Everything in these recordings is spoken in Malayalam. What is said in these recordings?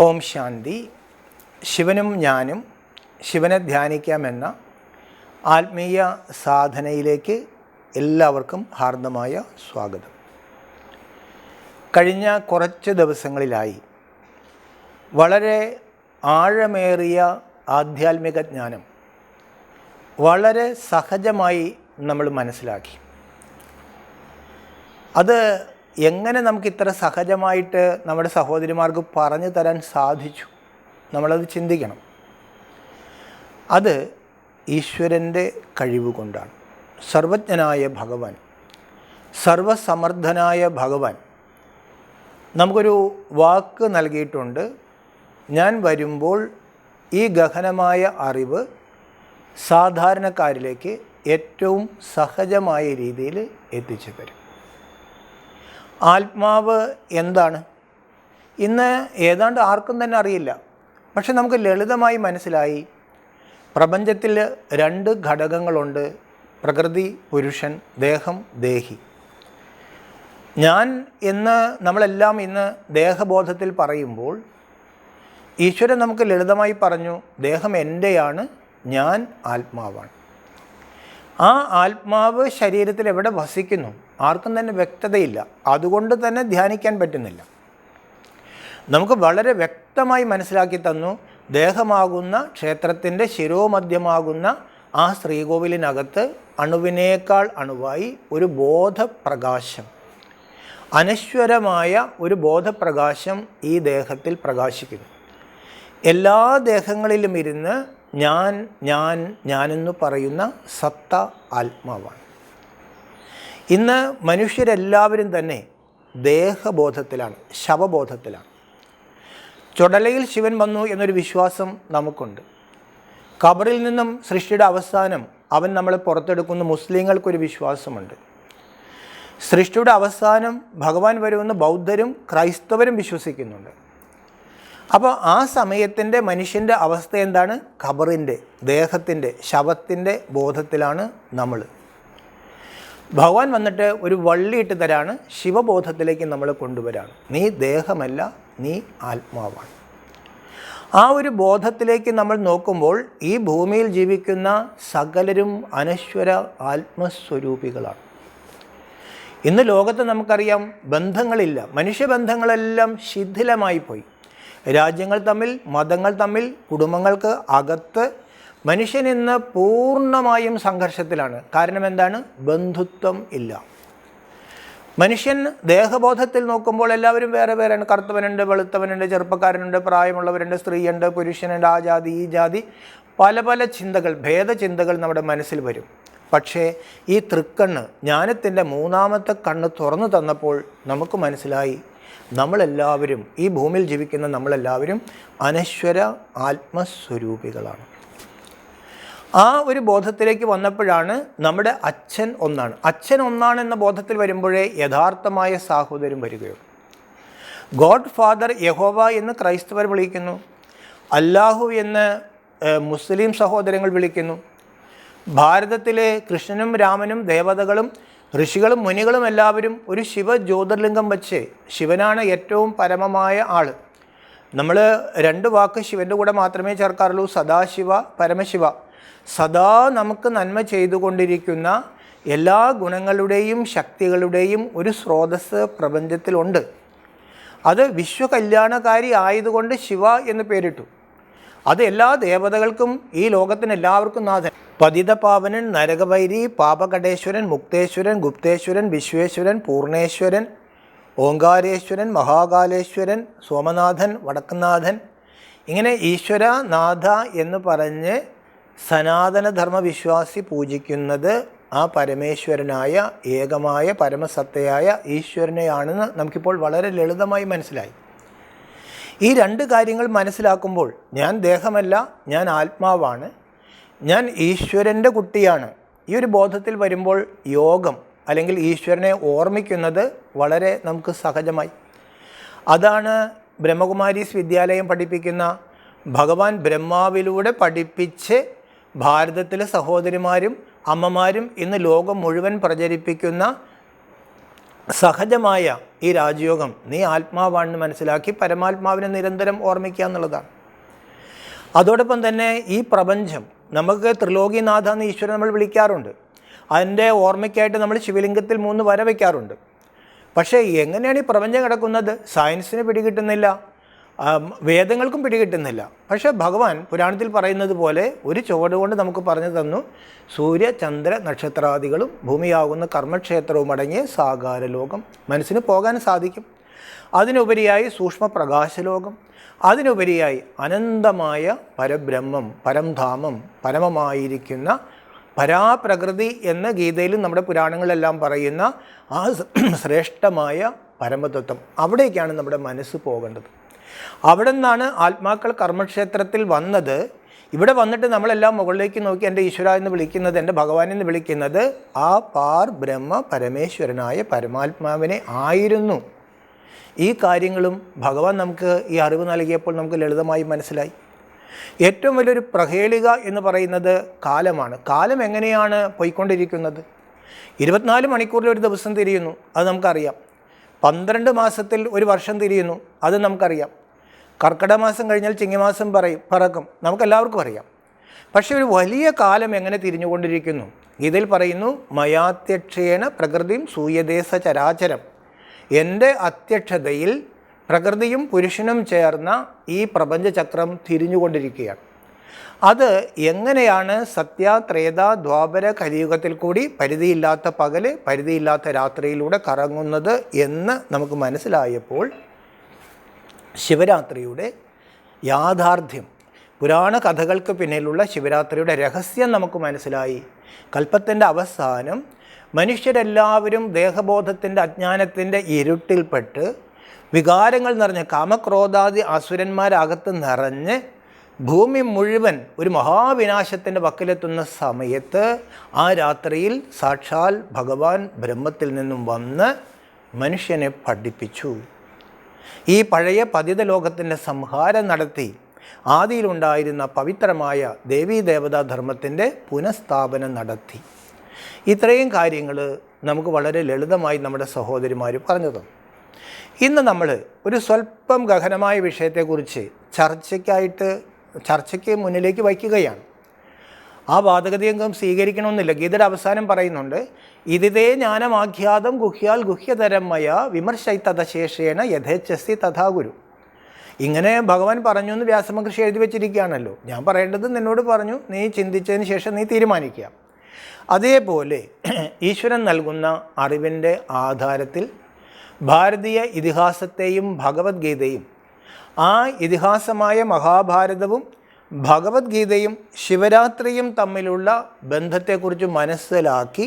ഓം ശാന്തി. ശിവനും ഞാനും ശിവനെ ധ്യാനിക്കാമെന്ന ആത്മീയ സാധനയിലേക്ക് എല്ലാവർക്കും ഹാർദമായ സ്വാഗതം. കഴിഞ്ഞ കുറച്ച് ദിവസങ്ങളിലായി വളരെ ആഴമേറിയ ആധ്യാത്മിക ജ്ഞാനം വളരെ സഹജമായി നമ്മൾ മനസ്സിലാക്കി. അത് എങ്ങനെ നമുക്കിത്ര സഹജമായിട്ട് നമ്മുടെ സഹോദരിമാർക്ക് പറഞ്ഞു തരാൻ സാധിച്ചു? നമ്മളത് ചിന്തിക്കണം. അത് ഈശ്വരൻ്റെ കഴിവ് കൊണ്ടാണ്. സർവജ്ഞനായ ഭഗവാൻ, സർവസമർത്ഥനായ ഭഗവാൻ നമുക്കൊരു വാക്ക് നൽകിയിട്ടുണ്ട്. ഞാൻ വരുമ്പോൾ ഈ ഗഹനമായ അറിവ് സാധാരണക്കാരിലേക്ക് ഏറ്റവും സഹജമായ രീതിയിൽ എത്തിച്ചു തരും. ആത്മാവ് എന്താണ്? ഇന്ന് ഏതാണ്ട് ആർക്കും തന്നെ അറിയില്ല. പക്ഷെ നമുക്ക് ലളിതമായി മനസ്സിലായി, പ്രപഞ്ചത്തിൽ രണ്ട് ഘടകങ്ങളുണ്ട്: പ്രകൃതി, പുരുഷൻ, ദേഹം, ദേഹി. ഞാൻ എന്ന് നമ്മളെല്ലാം ഇന്ന് ദേഹബോധത്തിൽ പറയുമ്പോൾ ഈശ്വരൻ നമുക്ക് ലളിതമായി പറഞ്ഞു, ദേഹം എൻ്റെയാണ്, ഞാൻ ആത്മാവാണ്. ആ ആത്മാവ് ശരീരത്തിൽ എവിടെ വസിക്കുന്നു ആർക്കും തന്നെ വ്യക്തതയില്ല. അതുകൊണ്ട് തന്നെ ധ്യാനിക്കാൻ പറ്റുന്നില്ല. നമുക്ക് വളരെ വ്യക്തമായി മനസ്സിലാക്കി തന്നു, ദേഹമാകുന്ന ക്ഷേത്രത്തിൻ്റെ ശിരോമധ്യമാകുന്ന ആ ശ്രീകോവിലിനകത്ത് അണുവിനേക്കാൾ അണുവായി ഒരു ബോധപ്രകാശം, അനശ്വരമായ ഒരു ബോധപ്രകാശം ഈ ദേഹത്തിൽ പ്രകാശിക്കുന്നു. എല്ലാ ദേഹങ്ങളിലും ഇരുന്ന് ഞാനെന്ന് പറയുന്ന സത്ത ആത്മാവാണ്. ഇന്ന് മനുഷ്യരെല്ലാവരും തന്നെ ദേഹബോധത്തിലാണ്, ശവബോധത്തിലാണ്. ചുടലയിൽ ശിവൻ വന്നു എന്നൊരു വിശ്വാസം നമുക്കുണ്ട്. ഖബറിൽ നിന്നും സൃഷ്ടിയുടെ അവസാനം അവൻ നമ്മളെ പുറത്തെടുക്കുന്ന മുസ്ലിങ്ങൾക്കൊരു വിശ്വാസമുണ്ട്. സൃഷ്ടിയുടെ അവസാനം ഭഗവാൻ വരുമെന്ന് ബൗദ്ധരും ക്രൈസ്തവരും വിശ്വസിക്കുന്നുണ്ട്. അപ്പോൾ ആ സമയത്തിൻ്റെ മനുഷ്യൻ്റെ അവസ്ഥ എന്താണ്? ഖബറിൻ്റെ, ദേഹത്തിൻ്റെ, ശവത്തിൻ്റെ ബോധത്തിലാണ് നമ്മൾ. ഭഗവാൻ വന്നിട്ട് ഒരു വള്ളിയിട്ട് തരാണ്, ശിവബോധത്തിലേക്ക് നമ്മൾ കൊണ്ടുവരാണ്. നീ ദേഹമല്ല, നീ ആത്മാവാണ്. ആ ഒരു ബോധത്തിലേക്ക് നമ്മൾ നോക്കുമ്പോൾ ഈ ഭൂമിയിൽ ജീവിക്കുന്ന സകലരും അനശ്വര ആത്മസ്വരൂപികളാണ്. ഇന്ന് ലോകത്ത് നമുക്കറിയാം, ബന്ധങ്ങളില്ല. മനുഷ്യബന്ധങ്ങളെല്ലാം ശിഥിലമായി പോയി. രാജ്യങ്ങൾ തമ്മിൽ, മതങ്ങൾ തമ്മിൽ, കുടുംബങ്ങൾക്ക് അകത്ത് മനുഷ്യൻ ഇന്ന് പൂർണ്ണമായും സംഘർഷത്തിലാണ്. കാരണം എന്താണ്? ബന്ധുത്വം ഇല്ല. മനുഷ്യൻ ദേഹബോധത്തിൽ നോക്കുമ്പോൾ എല്ലാവരും വേറെ വേറെയാണ്. കറുത്തവനുണ്ട്, വെളുത്തവനുണ്ട്, ചെറുപ്പക്കാരനുണ്ട്, പ്രായമുള്ളവരുണ്ട്, സ്ത്രീയുണ്ട്, പുരുഷനുണ്ട്, ആ ജാതി ഈ ജാതി, പല പല ചിന്തകൾ, ഭേദചിന്തകൾ നമ്മുടെ മനസ്സിൽ വരും. പക്ഷേ ഈ തൃക്കണ്ണ്, ജ്ഞാനത്തിൻ്റെ മൂന്നാമത്തെ കണ്ണ് തുറന്നു തന്നപ്പോൾ നമുക്ക് മനസ്സിലായി, നമ്മളെല്ലാവരും, ഈ ഭൂമിയിൽ ജീവിക്കുന്ന നമ്മളെല്ലാവരും അനശ്വര ആത്മസ്വരൂപികളാണ്. ആ ഒരു ബോധത്തിലേക്ക് വന്നപ്പോഴാണ് നമ്മുടെ അച്ഛൻ ഒന്നാണ്. അച്ഛൻ ഒന്നാണെന്ന ബോധത്തിൽ വരുമ്പോഴേ യഥാർത്ഥമായ സാഹോദര്യം വരികയുള്ളൂ. ഗോഡ് ഫാദർ യഹോവ എന്ന് ക്രൈസ്തവർ വിളിക്കുന്നു, അല്ലാഹു എന്ന് മുസ്ലിം സഹോദരങ്ങൾ വിളിക്കുന്നു. ഭാരതത്തിലെ കൃഷ്ണനും രാമനും ദേവതകളും ഋഷികളും മുനികളും എല്ലാവരും ഒരു ശിവ ജ്യോതിർലിംഗം വച്ച്, ശിവനാണ് ഏറ്റവും പരമമായ ആൾ. നമ്മൾ രണ്ട് വാക്ക് ശിവൻ്റെ കൂടെ മാത്രമേ ചേർക്കാറുള്ളൂ: സദാശിവ, പരമശിവ. സദാ നമുക്ക് നന്മ ചെയ്തുകൊണ്ടിരിക്കുന്ന എല്ലാ ഗുണങ്ങളുടെയും ശക്തികളുടെയും ഒരു സ്രോതസ്സ് പ്രപഞ്ചത്തിലുണ്ട്. അത് വിശ്വകല്യാണകാരി ആയതുകൊണ്ട് ശിവ എന്ന് പേരിട്ടു. അത് എല്ലാ ദേവതകൾക്കും ഈ ലോകത്തിന് എല്ലാവർക്കും നാഥൻ. പതിതപാവനൻ, നരകവൈരി, പാപകടേശ്വരൻ, മുക്തേശ്വരൻ, ഗുപ്തേശ്വരൻ, വിശ്വേശ്വരൻ, പൂർണേശ്വരൻ, ഓങ്കാരേശ്വരൻ, മഹാകാലേശ്വരൻ, സോമനാഥൻ, വടക്കുനാഥൻ, ഇങ്ങനെ ഈശ്വര നാഥ എന്ന് പറഞ്ഞ് സനാതനധർമ്മ വിശ്വാസി പൂജിക്കുന്നത് ആ പരമേശ്വരനായ ഏകമായ പരമസത്തയായ ഈശ്വരനെയാണെന്ന് നമുക്കിപ്പോൾ വളരെ ലളിതമായി മനസ്സിലായി. ഈ രണ്ട് കാര്യങ്ങൾ മനസ്സിലാക്കുമ്പോൾ ഞാൻ ദേഹമല്ല, ഞാൻ ആത്മാവാണ്, ഞാൻ ഈശ്വരൻ്റെ കുട്ടിയാണ്, ഈ ഒരു ബോധത്തിൽ വരുമ്പോൾ യോഗം അല്ലെങ്കിൽ ഈശ്വരനെ ഓർമ്മിക്കുന്നത് വളരെ നമുക്ക് സഹജമായി. അതാണ് ബ്രഹ്മകുമാരീസ് വിദ്യാലയം പഠിപ്പിക്കുന്ന, ഭഗവാൻ ബ്രഹ്മാവിലൂടെ പഠിപ്പിച്ച് ഭാരതത്തിലെ സഹോദരിമാരും അമ്മമാരും ഇന്ന് ലോകം മുഴുവൻ പ്രചരിപ്പിക്കുന്ന സഹജമായ ഈ രാജയോഗം നീ ആത്മാവാണെന്ന് മനസ്സിലാക്കി പരമാത്മാവിനെ നിരന്തരം ഓർമ്മിക്കുക എന്നുള്ളതാണ്. അതോടൊപ്പം തന്നെ ഈ പ്രപഞ്ചം നമുക്ക് ത്രിലോകിനാഥ എന്ന് ഈശ്വരൻ നമ്മൾ വിളിക്കാറുണ്ട്. അതിൻ്റെ ഓർമ്മയ്ക്കായിട്ട് നമ്മൾ ശിവലിംഗത്തിൽ 3 വര വയ്ക്കാറുണ്ട്. പക്ഷേ എങ്ങനെയാണ് ഈ പ്രപഞ്ചം കിടക്കുന്നത്? സയൻസിന് പിടികിട്ടുന്നില്ല, വേദങ്ങൾക്കും പിടികിട്ടുന്നില്ല. പക്ഷേ ഭഗവാൻ പുരാണത്തിൽ പറയുന്നത് പോലെ ഒരു ചുവട് കൊണ്ട് നമുക്ക് പറഞ്ഞു തന്നു, സൂര്യ ചന്ദ്ര നക്ഷത്രാദികളും ഭൂമിയാകുന്ന കർമ്മക്ഷേത്രവും അടങ്ങിയ സാകാര ലോകം മനസ്സിന് പോകാൻ സാധിക്കും. അതിനുപരിയായി സൂക്ഷ്മ പ്രകാശലോകം, അതിനുപരിയായി അനന്തമായ പരബ്രഹ്മം, പരംധാമം, പരമമായിരിക്കുന്ന പരാപ്രകൃതി എന്ന ഗീതയിലും നമ്മുടെ പുരാണങ്ങളെല്ലാം പറയുന്ന ആ ശ്രേഷ്ഠമായ പരമതത്വം, അവിടേക്കാണ് നമ്മുടെ മനസ്സ് പോകേണ്ടത്. അവിടെ നിന്നാണ് ആത്മാക്കൾ കർമ്മക്ഷേത്രത്തിൽ വന്നത്. ഇവിടെ വന്നിട്ട് നമ്മളെല്ലാം മുകളിലേക്ക് നോക്കി എൻ്റെ ഈശ്വര എന്ന് വിളിക്കുന്നത്, എൻ്റെ ഭഗവാൻ എന്ന് വിളിക്കുന്നത് ആ പാർ ബ്രഹ്മ പരമേശ്വരനായ പരമാത്മാവിനെ ആയിരുന്നു. ഈ കാര്യങ്ങളും ഭഗവാൻ നമുക്ക് ഈ അറിവ് നൽകിയപ്പോൾ നമുക്ക് ലളിതമായി മനസ്സിലായി. ഏറ്റവും വലിയൊരു പ്രഹേളിക എന്ന് പറയുന്നത് കാലമാണ്. കാലം എങ്ങനെയാണ് പോയിക്കൊണ്ടിരിക്കുന്നത്? 24 മണിക്കൂറിൽ ഒരു ദിവസം തിരിയുന്നു, അത് നമുക്കറിയാം. 12 മാസത്തിൽ ഒരു വർഷം തിരിയുന്നു, അത് നമുക്കറിയാം. കർക്കിടക മാസം കഴിഞ്ഞാൽ ചിങ്ങമാസം പറക്കും, നമുക്കെല്ലാവർക്കും അറിയാം. പക്ഷേ ഒരു വലിയ കാലം എങ്ങനെ തിരിഞ്ഞുകൊണ്ടിരിക്കുന്നു? ഇതിൽ പറയുന്നു, മയാത്യക്ഷേണ പ്രകൃതിയും സൂയദേശ ചരാചരം. എൻ്റെ അധ്യക്ഷതയിൽ പ്രകൃതിയും പുരുഷനും ചേർന്ന ഈ പ്രപഞ്ചചക്രം തിരിഞ്ഞുകൊണ്ടിരിക്കുകയാണ്. അത് എങ്ങനെയാണ് സത്യ ത്രേത ദ്വാപര കലിയുഗത്തിൽ കൂടി പരിധിയില്ലാത്ത പകല് പരിധിയില്ലാത്ത രാത്രിയിലൂടെ കറങ്ങുന്നത് എന്ന് നമുക്ക് മനസ്സിലായപ്പോൾ ശിവരാത്രിയുടെ യാഥാർത്ഥ്യം, പുരാണ കഥകൾക്ക് പിന്നിലുള്ള ശിവരാത്രിയുടെ രഹസ്യം നമുക്ക് മനസ്സിലായി. കൽപ്പത്തിൻ്റെ അവസാനം മനുഷ്യരെല്ലാവരും ദേഹബോധത്തിൻ്റെ അജ്ഞാനത്തിൻ്റെ ഇരുട്ടിൽപ്പെട്ട് വികാരങ്ങൾ നിറഞ്ഞ് കാമക്രോധാദി അസുരന്മാരകത്ത് നിറഞ്ഞ് ഭൂമി മുഴുവൻ ഒരു മഹാവിനാശത്തിൻ്റെ വക്കിലെത്തുന്ന സമയത്ത് ആ രാത്രിയിൽ സാക്ഷാൽ ഭഗവാൻ ബ്രഹ്മത്തിൽ നിന്നും വന്ന് മനുഷ്യനെ പഠിപ്പിച്ചു. ഈ പഴയ പതിത ലോകത്തിൻ്റെ സംഹാരം നടത്തി ആദിയിലുണ്ടായിരുന്ന പവിത്രമായ ദേവീദേവതാ ധർമ്മത്തിൻ്റെ പുനഃസ്ഥാപനം നടത്തി. ഇത്രയും കാര്യങ്ങൾ നമുക്ക് വളരെ ലളിതമായി നമ്മുടെ സഹോദരിമാർ പറഞ്ഞു തന്നു. ഇന്ന് നമ്മൾ ഒരു സ്വല്പം ഗഹനമായ വിഷയത്തെക്കുറിച്ച് ചർച്ചയ്ക്ക് മുന്നിലേക്ക് വയ്ക്കുകയാണ്. ആ വാദഗതിയംഗം സ്വീകരിക്കണമെന്നില്ല. ഗീതയുടെ അവസാനം പറയുന്നുണ്ട്, ഇതിതേ ജ്ഞാനമാഖ്യാതം ഗുഹ്യാൽ ഗുഹ്യതരമയ വിമർശൈതശേഷേണ യഥേച്ഛസ്തി തഥാ ഗുരു. ഇങ്ങനെ ഭഗവാൻ പറഞ്ഞു എന്ന് വ്യാസമഹർഷി എഴുതി വെച്ചിരിക്കുകയാണല്ലോ. ഞാൻ പറയേണ്ടത് നിന്നോട് പറഞ്ഞു, നീ ചിന്തിച്ചതിന് ശേഷം നീ തീരുമാനിക്കുക. അതേപോലെ ഈശ്വരൻ നൽകുന്ന അറിവിൻ്റെ ആധാരത്തിൽ ഭാരതീയ ഇതിഹാസത്തെയും ഭഗവത്ഗീതയും, ആ ഇതിഹാസമായ മഹാഭാരതവും ഭഗവത്ഗീതയും ശിവരാത്രിയും തമ്മിലുള്ള ബന്ധത്തെക്കുറിച്ച് മനസ്സിലാക്കി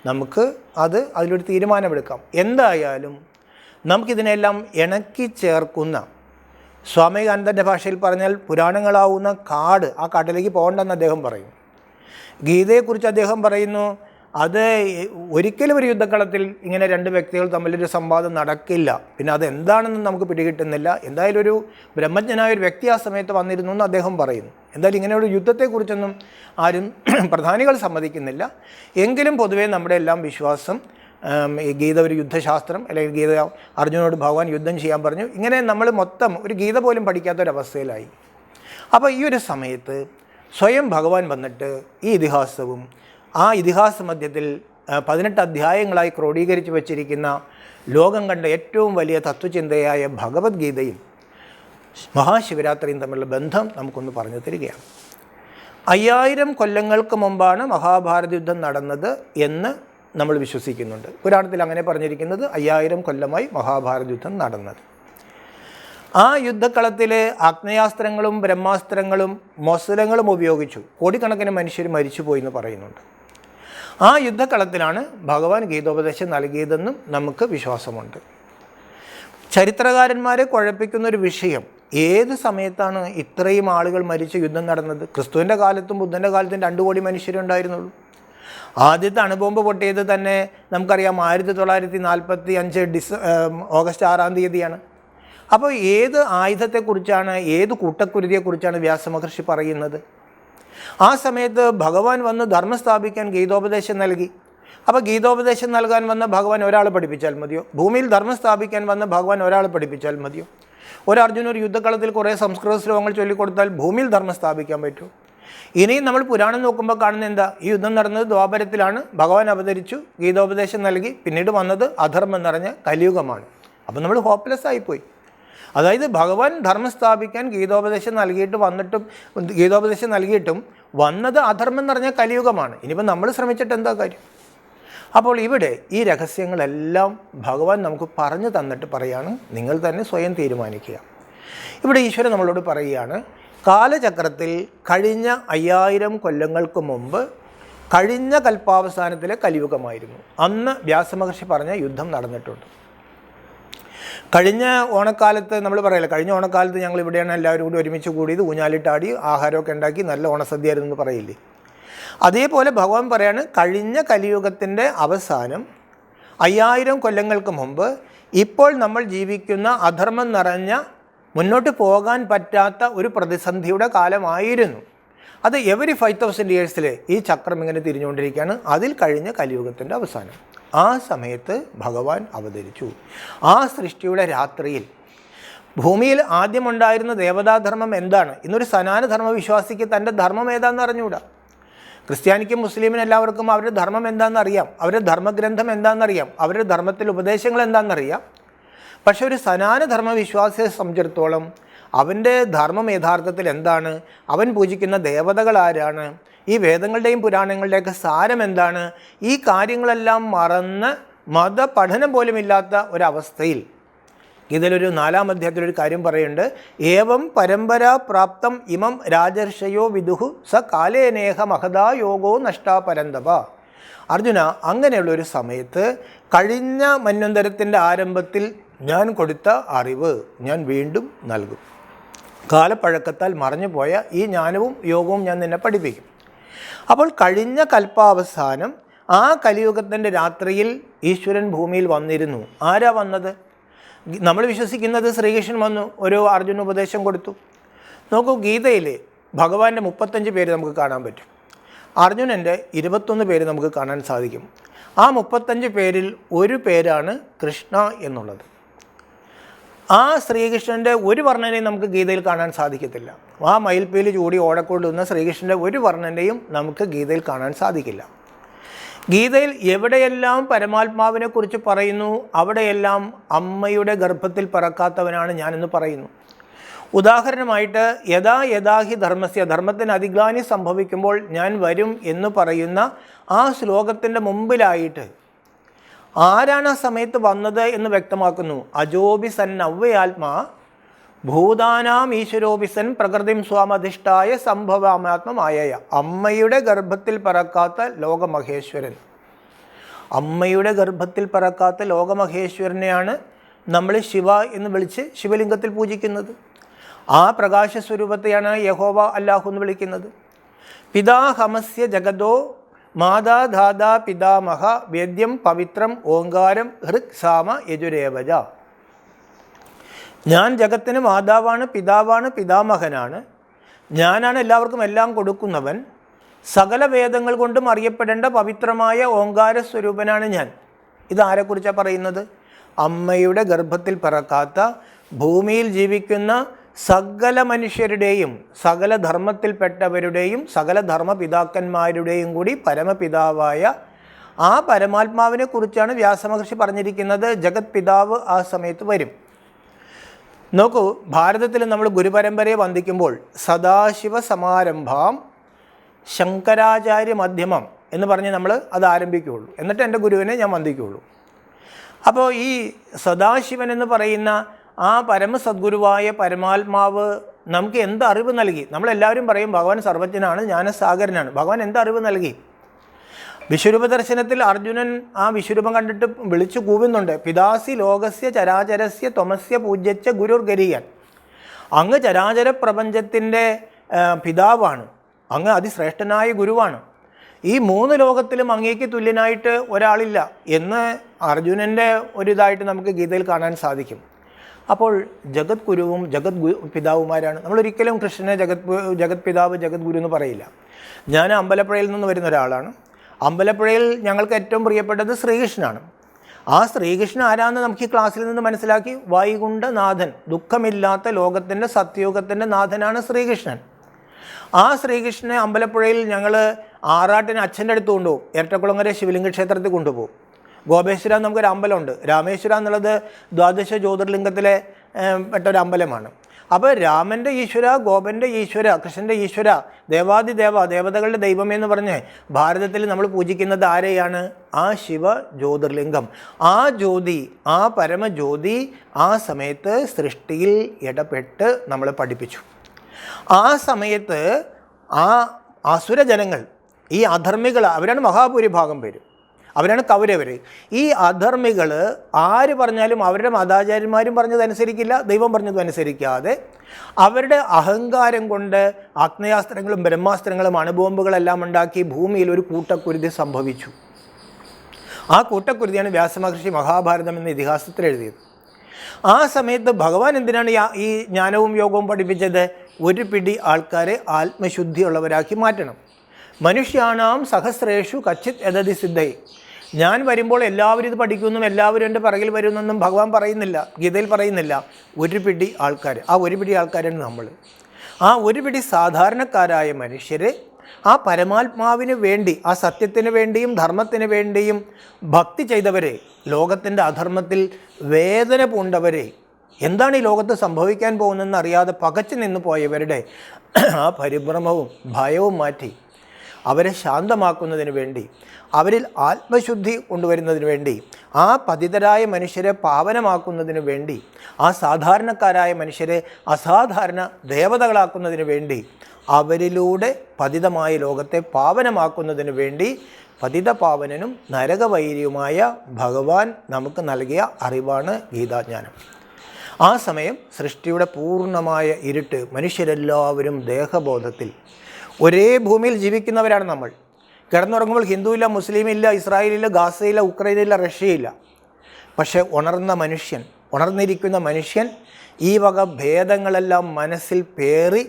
നമുക്ക് അതിലൊരു തീരുമാനമെടുക്കാം. എന്തായാലും നമുക്കിതിനെല്ലാം ഇണക്കി ചേർക്കുന്ന, സ്വാമി വിവേകാനന്ദൻ്റെ ഭാഷയിൽ പറഞ്ഞാൽ പുരാണങ്ങളാവുന്ന കാട്, ആ കാട്ടിലേക്ക് പോകണ്ടെന്ന് അദ്ദേഹം പറയും. ഗീതയെക്കുറിച്ച് അദ്ദേഹം പറയുന്നു, അത് ഒരിക്കലും ഒരു യുദ്ധക്കളത്തിൽ ഇങ്ങനെ 2 വ്യക്തികൾ തമ്മിലൊരു സംവാദം നടക്കില്ല. പിന്നെ അതെന്താണെന്ന് നമുക്ക് പിടികിട്ടുന്നില്ല. എന്തായാലും ഒരു ബ്രഹ്മജ്ഞനായ ഒരു വ്യക്തി ആ സമയത്ത് വന്നിരുന്നു എന്ന് അദ്ദേഹം പറയുന്നു. എന്തായാലും ഇങ്ങനെയൊരു യുദ്ധത്തെക്കുറിച്ചൊന്നും ആരും പ്രധാനികൾ സമ്മതിക്കുന്നില്ല. എങ്കിലും പൊതുവേ നമ്മുടെ എല്ലാം വിശ്വാസം ഈ ഗീത ഒരു യുദ്ധശാസ്ത്രം, അല്ലെങ്കിൽ ഗീത അർജുനോട് ഭഗവാൻ യുദ്ധം ചെയ്യാൻ പറഞ്ഞു. ഇങ്ങനെ നമ്മൾ മൊത്തം ഒരു ഗീത പോലും പഠിക്കാത്തൊരവസ്ഥയിലായി. അപ്പോൾ ഈ ഒരു സമയത്ത് സ്വയം ഭഗവാൻ വന്നിട്ട് ഈ ഇതിഹാസവും ആ ഇതിഹാസ മധ്യത്തിൽ 18 അധ്യായങ്ങളായി ക്രോഡീകരിച്ച് വച്ചിരിക്കുന്ന ലോകം കണ്ട ഏറ്റവും വലിയ തത്വചിന്തയായ ഭഗവത്ഗീതയും മഹാശിവരാത്രിയും തമ്മിലുള്ള ബന്ധം നമുക്കൊന്ന് പറഞ്ഞു തരികയാണ്. 5000 കൊല്ലങ്ങൾക്ക് മുമ്പാണ് മഹാഭാരത യുദ്ധം നടന്നത് എന്ന് നമ്മൾ വിശ്വസിക്കുന്നുണ്ട്. പുരാണത്തിൽ അങ്ങനെ പറഞ്ഞിരിക്കുന്നത് 5000 കൊല്ലമായി മഹാഭാരത യുദ്ധം നടന്നത്. ആ യുദ്ധക്കളത്തിൽ ആഗ്നേയാസ്ത്രങ്ങളും ബ്രഹ്മാസ്ത്രങ്ങളും മൊസലങ്ങളും ഉപയോഗിച്ചു കോടിക്കണക്കിന് മനുഷ്യർ മരിച്ചുപോയി എന്ന് പറയുന്നുണ്ട്. ആ യുദ്ധക്കളത്തിലാണ് ഭഗവാൻ ഗീതോപദേശം നൽകിയതെന്നും നമുക്ക് വിശ്വാസമുണ്ട്. ചരിത്രകാരന്മാരെ കുഴപ്പിക്കുന്നൊരു വിഷയം, ഏത് സമയത്താണ് ഇത്രയും ആളുകൾ മരിച്ച് യുദ്ധം നടന്നത്? ക്രിസ്തുവിൻ്റെ കാലത്തും ബുദ്ധൻ്റെ കാലത്തും 2 കോടി മനുഷ്യരുണ്ടായിരുന്നുള്ളൂ. ആദ്യത്തെ അണുബോംബ് പൊട്ടിയത് തന്നെ നമുക്കറിയാം 1945 ഓഗസ്റ്റ് 6-ാം തീയതിയാണ്. അപ്പോൾ ഏത് ആയുധത്തെക്കുറിച്ചാണ്, ഏത് കൂട്ടക്കുരുതിയെക്കുറിച്ചാണ് വ്യാസമഹർഷി പറയുന്നത്? ആ സമയത്ത് ഭഗവാൻ വന്ന് ധർമ്മം സ്ഥാപിക്കാൻ ഗീതോപദേശം നൽകി. അപ്പോൾ ഗീതോപദേശം നൽകാൻ വന്ന ഭഗവാൻ ഒരാൾ പഠിപ്പിച്ചാൽ മതിയോ? ഭൂമിയിൽ ധർമ്മം സ്ഥാപിക്കാൻ വന്ന ഭഗവാൻ ഒരാൾ പഠിപ്പിച്ചാൽ മതിയോ? ഒരർജുന ഒരു യുദ്ധക്കളത്തിൽ കുറേ സംസ്കൃത ശ്ലോകങ്ങൾ ചൊല്ലിക്കൊടുത്താൽ ഭൂമിയിൽ ധർമ്മം സ്ഥാപിക്കാൻ പറ്റുമോ? ഇനിയും നമ്മൾ പുരാണം നോക്കുമ്പോൾ കാണുന്ന എന്താ? ഈ യുദ്ധം നടന്നത് ദ്വാപരത്തിലാണ്. ഭഗവാൻ അവതരിച്ചു, ഗീതോപദേശം നൽകി, പിന്നീട് വന്നത് അധർമ്മം നിറഞ്ഞ കലിയുഗമാണ്. അപ്പോൾ നമ്മൾ ഹോപ്പ്ലെസ് ആയിപ്പോയി. അതായത് ഭഗവാൻ ധർമ്മം സ്ഥാപിക്കാൻ ഗീതോപദേശം നൽകിയിട്ടും വന്നത് അധർമ്മം നിറഞ്ഞ കലിയുഗമാണ്. ഇനിയിപ്പോൾ നമ്മൾ ശ്രമിച്ചിട്ട് എന്താ കാര്യം? അപ്പോൾ ഇവിടെ ഈ രഹസ്യങ്ങളെല്ലാം ഭഗവാൻ നമുക്ക് പറഞ്ഞു തന്നിട്ട് പറയാണ്, നിങ്ങൾ തന്നെ സ്വയം തീരുമാനിക്കുക. ഇവിടെ ഈശ്വരൻ നമ്മളോട് പറയുകയാണ്, കാലചക്രത്തിൽ കഴിഞ്ഞ 5000 കൊല്ലങ്ങൾക്ക് മുമ്പ് കഴിഞ്ഞ കൽപ്പാവസാനത്തിലെ കലിയുഗമായിരുന്നു. അന്ന് വ്യാസമഹർഷി പറഞ്ഞ യുദ്ധം നടന്നിട്ടുണ്ട്. കഴിഞ്ഞ ഓണക്കാലത്ത് നമ്മൾ പറയില്ല, കഴിഞ്ഞ ഓണക്കാലത്ത് ഞങ്ങൾ ഇവിടെയാണ് എല്ലാവരും കൂടി ഒരുമിച്ച് കൂടിയത്, ഊഞ്ഞാലിട്ടാടി ആഹാരമൊക്കെ ഉണ്ടാക്കി നല്ല ഓണസദ്യയായിരുന്നു എന്ന് പറയില്ലേ? അതേപോലെ ഭഗവാൻ പറയാണ്, കഴിഞ്ഞ കലിയുഗത്തിൻ്റെ അവസാനം 5000 കൊല്ലങ്ങൾക്ക് മുമ്പ് ഇപ്പോൾ നമ്മൾ ജീവിക്കുന്ന അധർമ്മം നിറഞ്ഞ മുന്നോട്ട് പോകാൻ പറ്റാത്ത ഒരു പ്രതിസന്ധിയുടെ കാലമായിരുന്നു. അത് എവരി 5000 ഇയേഴ്സിൽ ഈ ചക്രം ഇങ്ങനെ തിരിഞ്ഞുകൊണ്ടിരിക്കുകയാണ്. അതിൽ കഴിഞ്ഞ കലിയുഗത്തിൻ്റെ അവസാനം. ആ സമയത്ത് ഭഗവാൻ അവതരിച്ചു. ആ സൃഷ്ടിയുടെ രാത്രിയിൽ ഭൂമിയിൽ ആദ്യമുണ്ടായിരുന്ന ദേവതാധർമ്മം എന്താണ്? ഇന്നൊരു സനാതനധർമ്മ വിശ്വാസിക്ക് തൻ്റെ ധർമ്മം ഏതാണെന്ന് അറിഞ്ഞുകൂടാ. ക്രിസ്ത്യാനിക്കും മുസ്ലിമിനും എല്ലാവർക്കും അവരുടെ ധർമ്മം എന്താണെന്നറിയാം, അവരുടെ ധർമ്മഗ്രന്ഥം എന്താണെന്നറിയാം, അവരുടെ ധർമ്മത്തിലെ ഉപദേശങ്ങൾ എന്താണെന്നറിയാം. പക്ഷെ ഒരു സനാതനധർമ്മ വിശ്വാസിയെ സംബന്ധിച്ചിടത്തോളം അവൻ്റെ ധർമ്മം യഥാർത്ഥത്തിൽ എന്താണ്, അവൻ പൂജിക്കുന്ന ദേവതകൾ ആരാണ്, ഈ വേദങ്ങളുടെയും പുരാണങ്ങളുടെയൊക്കെ സാരം എന്താണ്, ഈ കാര്യങ്ങളെല്ലാം മറന്ന് മതപഠനം പോലുമില്ലാത്ത ഒരവസ്ഥയിൽ ഇതിലൊരു 4-ാം അധ്യായത്തിലൊരു കാര്യം പറയുന്നുണ്ട്. ഏവം പരമ്പരാ പ്രാപ്തം ഇമം രാജർഷയോ വിദുഹു സ കാലേനേഹ മഹദാ യോഗോ നഷ്ടാ പരന്തപ. അർജുന, അങ്ങനെയുള്ളൊരു സമയത്ത് കഴിഞ്ഞ മന്വന്തരത്തിൻ്റെ ആരംഭത്തിൽ ഞാൻ കൊടുത്ത അറിവ് ഞാൻ വീണ്ടും നൽകും. കാലപ്പഴക്കത്താൽ മറഞ്ഞു പോയ ഈ ജ്ഞാനവും യോഗവും ഞാൻ നിന്നെ പഠിപ്പിക്കും. അപ്പോൾ കഴിഞ്ഞ കൽപ്പാവസാനം ആ കലിയുഗത്തിൻ്റെ രാത്രിയിൽ ഈശ്വരൻ ഭൂമിയിൽ വന്നിരുന്നു. ആരാ വന്നത്? നമ്മൾ വിശ്വസിക്കുന്നത് ശ്രീകൃഷ്ണൻ വന്നു, ഒരു അർജുന ഉപദേശം കൊടുത്തു. നോക്കൂ, ഗീതയിൽ ഭഗവാന്റെ 35 പേര് നമുക്ക് കാണാൻ പറ്റും. അർജുനൻ്റെ 21 പേര് നമുക്ക് കാണാൻ സാധിക്കും. ആ 35 പേരിൽ ഒരു പേരാണ് കൃഷ്ണ എന്നുള്ളത്. ആ ശ്രീകൃഷ്ണൻ്റെ ഒരു വർണ്ണനയും നമുക്ക് ഗീതയിൽ കാണാൻ സാധിക്കത്തില്ല. ആ മയിൽപ്പീലി ചൂടി ഓടക്കൊള്ളുന്ന ശ്രീകൃഷ്ണൻ്റെ ഒരു വർണ്ണനയും നമുക്ക് ഗീതയിൽ കാണാൻ സാധിക്കില്ല. ഗീതയിൽ എവിടെയെല്ലാം പരമാത്മാവിനെക്കുറിച്ച് പറയുന്നു അവിടെയെല്ലാം അമ്മയുടെ ഗർഭത്തിൽ പിറക്കാത്തവനാണ് ഞാനെന്ന് പറയുന്നു. ഉദാഹരണമായിട്ട് യഥാഹി ധർമ്മസ്യ, ധർമ്മത്തിന് അതിഗ്ലാനി സംഭവിക്കുമ്പോൾ ഞാൻ വരും എന്ന് പറയുന്ന ആ ശ്ലോകത്തിൻ്റെ മുമ്പിലായിട്ട് ആരാണ് ആ സമയത്ത് വന്നത് എന്ന് വ്യക്തമാക്കുന്നു. അജോബി സൻ അവ്വയാത്മാ ഭൂതാനാം ഈശ്വരോപിസൻ പ്രകൃതിം സ്വാമധിഷ്ഠായ സംഭവാമാത്മമായ. അമ്മയുടെ ഗർഭത്തിൽ പിറക്കാത്ത ലോകമഹേശ്വരൻ, അമ്മയുടെ ഗർഭത്തിൽ പിറക്കാത്ത ലോകമഹേശ്വരനെയാണ് നമ്മൾ ശിവ എന്ന് വിളിച്ച് ശിവലിംഗത്തിൽ പൂജിക്കുന്നത്. ആ പ്രകാശസ്വരൂപത്തെയാണ് യഹോവ അല്ലാഹു എന്ന് വിളിക്കുന്നത്. പിതാഹമസ്യ ജഗതോ മാതാ ധാതാ പിതാമഹ വേദ്യം പവിത്രം ഓങ്കാരം ഹൃക് സാമ യജുരേവജ. ഞാൻ ജഗത്തിന് മാതാവാണ്, പിതാവാണ്, പിതാമഹനാണ്. ഞാനാണ് എല്ലാവർക്കും എല്ലാം കൊടുക്കുന്നവൻ. സകല വേദങ്ങൾ കൊണ്ടും അറിയപ്പെടേണ്ട പവിത്രമായ ഓങ്കാര സ്വരൂപനാണ് ഞാൻ. ഇതാരെക്കുറിച്ചാണ് പറയുന്നത്? അമ്മയുടെ ഗർഭത്തിൽ പിറക്കാത്ത ഭൂമിയിൽ ജീവിക്കുന്ന സകല മനുഷ്യരുടെയും സകല ധർമ്മത്തിൽപ്പെട്ടവരുടെയും സകല ധർമ്മപിതാക്കന്മാരുടെയും കൂടി പരമപിതാവായ ആ പരമാത്മാവിനെ കുറിച്ചാണ് വ്യാസമഹർഷി പറഞ്ഞിരിക്കുന്നത്. ജഗത് പിതാവ് ആ സമയത്ത് വരും. നോക്കൂ, ഭാരതത്തിൽ നമ്മൾ ഗുരുപരമ്പരയെ വന്ദിക്കുമ്പോൾ സദാശിവ സമാരംഭാം ശങ്കരാചാര്യ മധ്യമം എന്ന് പറഞ്ഞ് നമ്മൾ അത് ആരംഭിക്കുകയുള്ളൂ. എന്നിട്ട് എൻ്റെ ഗുരുവിനെ ഞാൻ വന്ദിക്കുകയുള്ളൂ. അപ്പോൾ ഈ സദാശിവൻ എന്ന് പറയുന്ന ആ പരമസദ്ഗുരുവായ പരമാത്മാവ് നമുക്ക് എന്ത് അറിവ് നൽകി? നമ്മളെല്ലാവരും പറയും ഭഗവാൻ സർവജ്ഞനാണ്, ജ്ഞാനസാഗരനാണ്. ഭഗവാൻ എന്ത് അറിവ് നൽകി? വിശ്വരൂപ ദർശനത്തിൽ അർജുനൻ ആ വിശ്വരൂപം കണ്ടിട്ട് വിളിച്ചു കൂവുന്നുണ്ട്, പിതാസി ലോകസ്യ ചരാചരസ്യ ത്വമസ്യ പൂജ്യച്ച ഗുരുർഗരീയൻ. അങ്ങ് ചരാചര പ്രപഞ്ചത്തിൻ്റെ പിതാവാണ്, അങ്ങ് അതിശ്രേഷ്ഠനായ ഗുരുവാണ്. ഈ 3 ലോകത്തിലും അങ്ങേക്ക് തുല്യനായിട്ട് ഒരാളില്ല എന്ന് അർജുനൻ്റെ ഒരിതായിട്ട് നമുക്ക് ഗീതയിൽ കാണാൻ സാധിക്കും. അപ്പോൾ ജഗത് ഗുരുവും ജഗത് പിതാവുമാരാണ്. നമ്മളൊരിക്കലും കൃഷ്ണനെ ജഗത് പിതാവ് ജഗത് ഗുരു എന്ന് പറയില്ല. ഞാൻ അമ്പലപ്പുഴയിൽ നിന്ന് വരുന്ന ഒരാളാണ്. അമ്പലപ്പുഴയിൽ ഞങ്ങൾക്ക് ഏറ്റവും പ്രിയപ്പെട്ടത് ശ്രീകൃഷ്ണനാണ്. ആ ശ്രീകൃഷ്ണൻ ആരാന്ന് നമുക്ക് ഈ ക്ലാസ്സിൽ നിന്ന് മനസ്സിലാക്കി. വൈകുണ്ഠനാഥൻ, ദുഃഖമില്ലാത്ത ലോകത്തിൻ്റെ സത്യയുഗത്തിൻ്റെ നാഥനാണ് ശ്രീകൃഷ്ണൻ. ആ ശ്രീകൃഷ്ണനെ അമ്പലപ്പുഴയിൽ ഞങ്ങൾ ആറാട്ടിന് അച്ഛൻ്റെ അടുത്ത് കൊണ്ടുപോകും. ഇരട്ടക്കുളങ്ങര ശിവലിംഗ ക്ഷേത്രത്തിൽ കൊണ്ടുപോകും. ഗോപേശ്വര നമുക്കൊരു അമ്പലമുണ്ട്. രാമേശ്വര എന്നുള്ളത് ദ്വാദശ ജ്യോതിർലിംഗത്തിലെ പെട്ടൊരു അമ്പലമാണ്. അപ്പോൾ രാമൻ്റെ ഈശ്വര, ഗോപൻ്റെ ഈശ്വര, കൃഷ്ണൻ്റെ ഈശ്വര, ദേവാദിദേവ, ദേവതകളുടെ ദൈവം എന്ന് പറഞ്ഞ് ഭാരതത്തിൽ നമ്മൾ പൂജിക്കുന്നത് ആരെയാണ്? ആ ശിവ ജ്യോതിർലിംഗം. ആ ജ്യോതി, ആ പരമജ്യോതി ആ സമയത്ത് സൃഷ്ടിയിൽ ഇടപെട്ട് നമ്മളെ പഠിപ്പിച്ചു. ആ സമയത്ത് ആ അസുരജനങ്ങൾ, ഈ അധർമ്മികൾ, അവരാണ് മഹാഭൂരിഭാഗം പേര്, അവരാണ് കൗരവർ. ഈ അധർമ്മികൾ ആര് പറഞ്ഞാലും അവരുടെ മതാചാര്യന്മാരും പറഞ്ഞതനുസരിക്കില്ല, ദൈവം പറഞ്ഞതും അനുസരിക്കാതെ അവരുടെ അഹങ്കാരം കൊണ്ട് ആഗ്നേയാസ്ത്രങ്ങളും ബ്രഹ്മാസ്ത്രങ്ങളും അണുബോംബുകളെല്ലാം ഉണ്ടാക്കി ഭൂമിയിൽ ഒരു കൂട്ടക്കുരുതി സംഭവിച്ചു. ആ കൂട്ടക്കുരുതിയാണ് വ്യാസമഹർഷി മഹാഭാരതം എന്ന ഇതിഹാസത്തിൽ എഴുതിയത്. ആ സമയത്ത് ഭഗവാൻ എന്തിനാണ് ഈ ജ്ഞാനവും യോഗവും പഠിപ്പിച്ചത്? ഒരു പിടി ആൾക്കാരെ ആത്മശുദ്ധിയുള്ളവരാക്കി മാറ്റണം. മനുഷ്യാണാം സഹസ്രേഷു കച്ചിത് യദതി സിദ്ധൈ. ഞാൻ വരുമ്പോൾ എല്ലാവരും ഇത് പഠിക്കുമെന്നും എല്ലാവരും എൻ്റെ പിറകിൽ വരുമെന്നൊന്നും ഭഗവാൻ പറയുന്നില്ല, ഗീതയിൽ പറയുന്നില്ല. ഒരു പിടി ആൾക്കാർ, ആ ഒരു പിടി ആൾക്കാരാണ് നമ്മൾ. ആ ഒരു പിടി സാധാരണക്കാരായ മനുഷ്യർ ആ പരമാത്മാവിന് വേണ്ടി, ആ സത്യത്തിന് വേണ്ടിയും ധർമ്മത്തിന് വേണ്ടിയും ഭക്തി ചെയ്തവരെ, ലോകത്തിൻ്റെ അധർമ്മത്തിൽ വേദന പൂണ്ടവരെ, എന്താണ് ഈ ലോകത്ത് സംഭവിക്കാൻ പോകുന്നതെന്ന് അറിയാതെ പകച്ചു നിന്ന് പോയവരുടെ ആ പരിഭ്രമവും ഭയവും മാറ്റി അവരെ ശാന്തമാക്കുന്നതിന് വേണ്ടി, അവരിൽ ആത്മശുദ്ധി കൊണ്ടുവരുന്നതിന് വേണ്ടി, ആ പതിതരായ മനുഷ്യരെ പാവനമാക്കുന്നതിന് വേണ്ടി, ആ സാധാരണക്കാരായ മനുഷ്യരെ അസാധാരണ ദേവതകളാക്കുന്നതിന് വേണ്ടി, അവരിലൂടെ പതിതമായ ലോകത്തെ പാവനമാക്കുന്നതിന് വേണ്ടി പതിതപാവനനും നരകവൈരിയുമായ ഭഗവാൻ നമുക്ക് നൽകിയ അറിവാണ് ഗീതാജ്ഞാനം. ആ സമയം സൃഷ്ടിയുടെ പൂർണ്ണമായ ഇരുട്ട്, മനുഷ്യരെല്ലാവരും ദേഹബോധത്തിൽ ഒരേ ഭൂമിയിൽ ജീവിക്കുന്നവരാണ് നമ്മൾ. കിടന്നുറങ്ങുമ്പോൾ ഹിന്ദുവില്ല, മുസ്ലിമില്ല, ഇസ്രായേലില്ല, ഗാസയില്ല, ഉക്രൈനില്ല, റഷ്യയില്ല. പക്ഷേ ഉണർന്നിരിക്കുന്ന മനുഷ്യൻ ഈ വക ഭേദങ്ങളെല്ലാം മനസ്സിൽ പേറി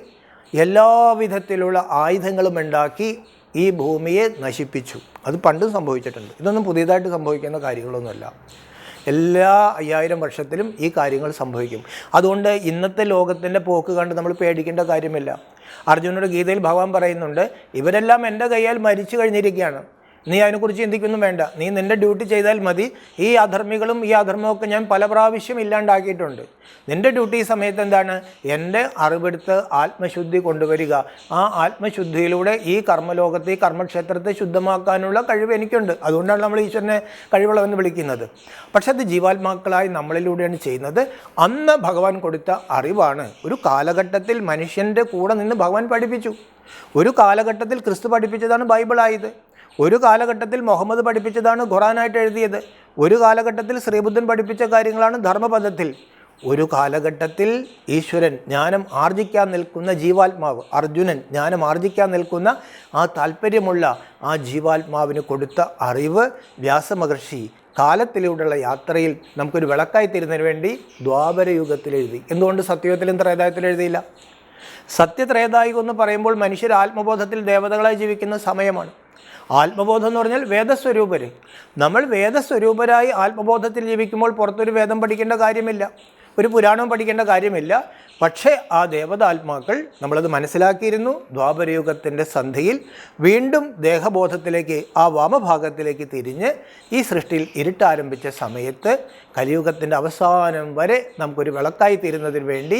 എല്ലാവിധത്തിലുള്ള ആയുധങ്ങളും ഉണ്ടാക്കി ഈ ഭൂമിയെ നശിപ്പിച്ചു. അത് പണ്ടും സംഭവിച്ചിട്ടുണ്ട്. ഇതൊന്നും പുതിയതായിട്ട് സംഭവിക്കുന്ന കാര്യങ്ങളൊന്നുമല്ല. എല്ലാ 5000 വർഷത്തിലും ഈ കാര്യങ്ങൾ സംഭവിക്കും. അതുകൊണ്ട് ഇന്നത്തെ ലോകത്തിൻ്റെ പോക്ക് കണ്ട് നമ്മൾ പേടിക്കേണ്ട കാര്യമില്ല. അർജുനയുടെ ഗീതയിൽ ഭഗവാൻ പറയുന്നുണ്ട്, ഇവരെല്ലാം എൻ്റെ കയ്യാൽ മരിച്ചു കഴിഞ്ഞിരിക്കുകയാണ്, നീ അതിനെക്കുറിച്ച് ചിന്തിക്കൊന്നും വേണ്ട, നീ നിൻ്റെ ഡ്യൂട്ടി ചെയ്താൽ മതി. ഈ അധർമ്മികളും ഈ അധർമ്മമൊക്കെ ഞാൻ പല പ്രാവശ്യം ഇല്ലാണ്ടാക്കിയിട്ടുണ്ട്. നിൻ്റെ ഡ്യൂട്ടി സമയത്ത് എന്താണ്? എൻ്റെ അറിവെടുത്ത് ആത്മശുദ്ധി കൊണ്ടുവരിക. ആ ആത്മശുദ്ധിയിലൂടെ ഈ കർമ്മലോകത്തെ, ഈ കർമ്മക്ഷേത്രത്തെ ശുദ്ധമാക്കാനുള്ള കഴിവ് എനിക്കുണ്ട്. അതുകൊണ്ടാണ് നമ്മൾ ഈശ്വരനെ കഴിവുള്ളവെന്ന് വിളിക്കുന്നത്. പക്ഷെ അത് ജീവാത്മാക്കളായി നമ്മളിലൂടെയാണ് ചെയ്യുന്നത്. അന്ന് ഭഗവാൻ കൊടുത്ത അറിവാണ്. ഒരു കാലഘട്ടത്തിൽ മനുഷ്യൻ്റെ കൂടെ നിന്ന് ഭഗവാൻ പഠിപ്പിച്ചു. ഒരു കാലഘട്ടത്തിൽ ക്രിസ്തു പഠിപ്പിച്ചതാണ് ബൈബിളായത്. ഒരു കാലഘട്ടത്തിൽ മുഹമ്മദ് പഠിപ്പിച്ചതാണ് ഖുറാനായിട്ട് എഴുതിയത്. ഒരു കാലഘട്ടത്തിൽ ശ്രീബുദ്ധൻ പഠിപ്പിച്ച കാര്യങ്ങളാണ് ധർമ്മപദത്തിൽ. ഒരു കാലഘട്ടത്തിൽ ഈശ്വരൻ ജ്ഞാനം ആർജിക്കാൻ നിൽക്കുന്ന ജീവാത്മാവ്, അർജുനൻ ജ്ഞാനം ആർജിക്കാൻ നിൽക്കുന്ന ആ താല്പര്യമുള്ള ആ ജീവാത്മാവിന് കൊടുത്ത അറിവ് വ്യാസമഹർഷി കാലത്തിലൂടെയുള്ള യാത്രയിൽ നമുക്കൊരു വിളക്കായി തീരുന്നതിന് വേണ്ടി ദ്വാപരയുഗത്തിൽ എഴുതി. എന്തുകൊണ്ട് സത്യയുഗത്തിലും ത്രേതായുഗത്തിലും എഴുതിയില്ല? സത്യത്രേതായുഗം എന്ന് പറയുമ്പോൾ മനുഷ്യർ ആത്മബോധത്തിൽ ദേവതകളായി ജീവിക്കുന്ന സമയമാണ്. ആത്മബോധം എന്ന് പറഞ്ഞാൽ വേദസ്വരൂപർ. നമ്മൾ വേദസ്വരൂപരായി ആത്മബോധത്തിൽ ജീവിക്കുമ്പോൾ പുറത്തൊരു വേദം പഠിക്കേണ്ട കാര്യമില്ല, ഒരു പുരാണവും പഠിക്കേണ്ട കാര്യമില്ല. പക്ഷേ ആ ദേവതാത്മാക്കൾ നമ്മളത് മനസ്സിലാക്കിയിരുന്നു. ദ്വാപരയുഗത്തിൻ്റെ സന്ധിയിൽ വീണ്ടും ദേഹബോധത്തിലേക്ക്, ആ വാമഭാഗത്തിലേക്ക് തിരിഞ്ഞ് ഈ സൃഷ്ടിയിൽ ഇരുട്ടാരംഭിച്ച സമയത്ത് കലിയുഗത്തിൻ്റെ അവസാനം വരെ നമുക്കൊരു വിളക്കായി തീരുന്നതിന് വേണ്ടി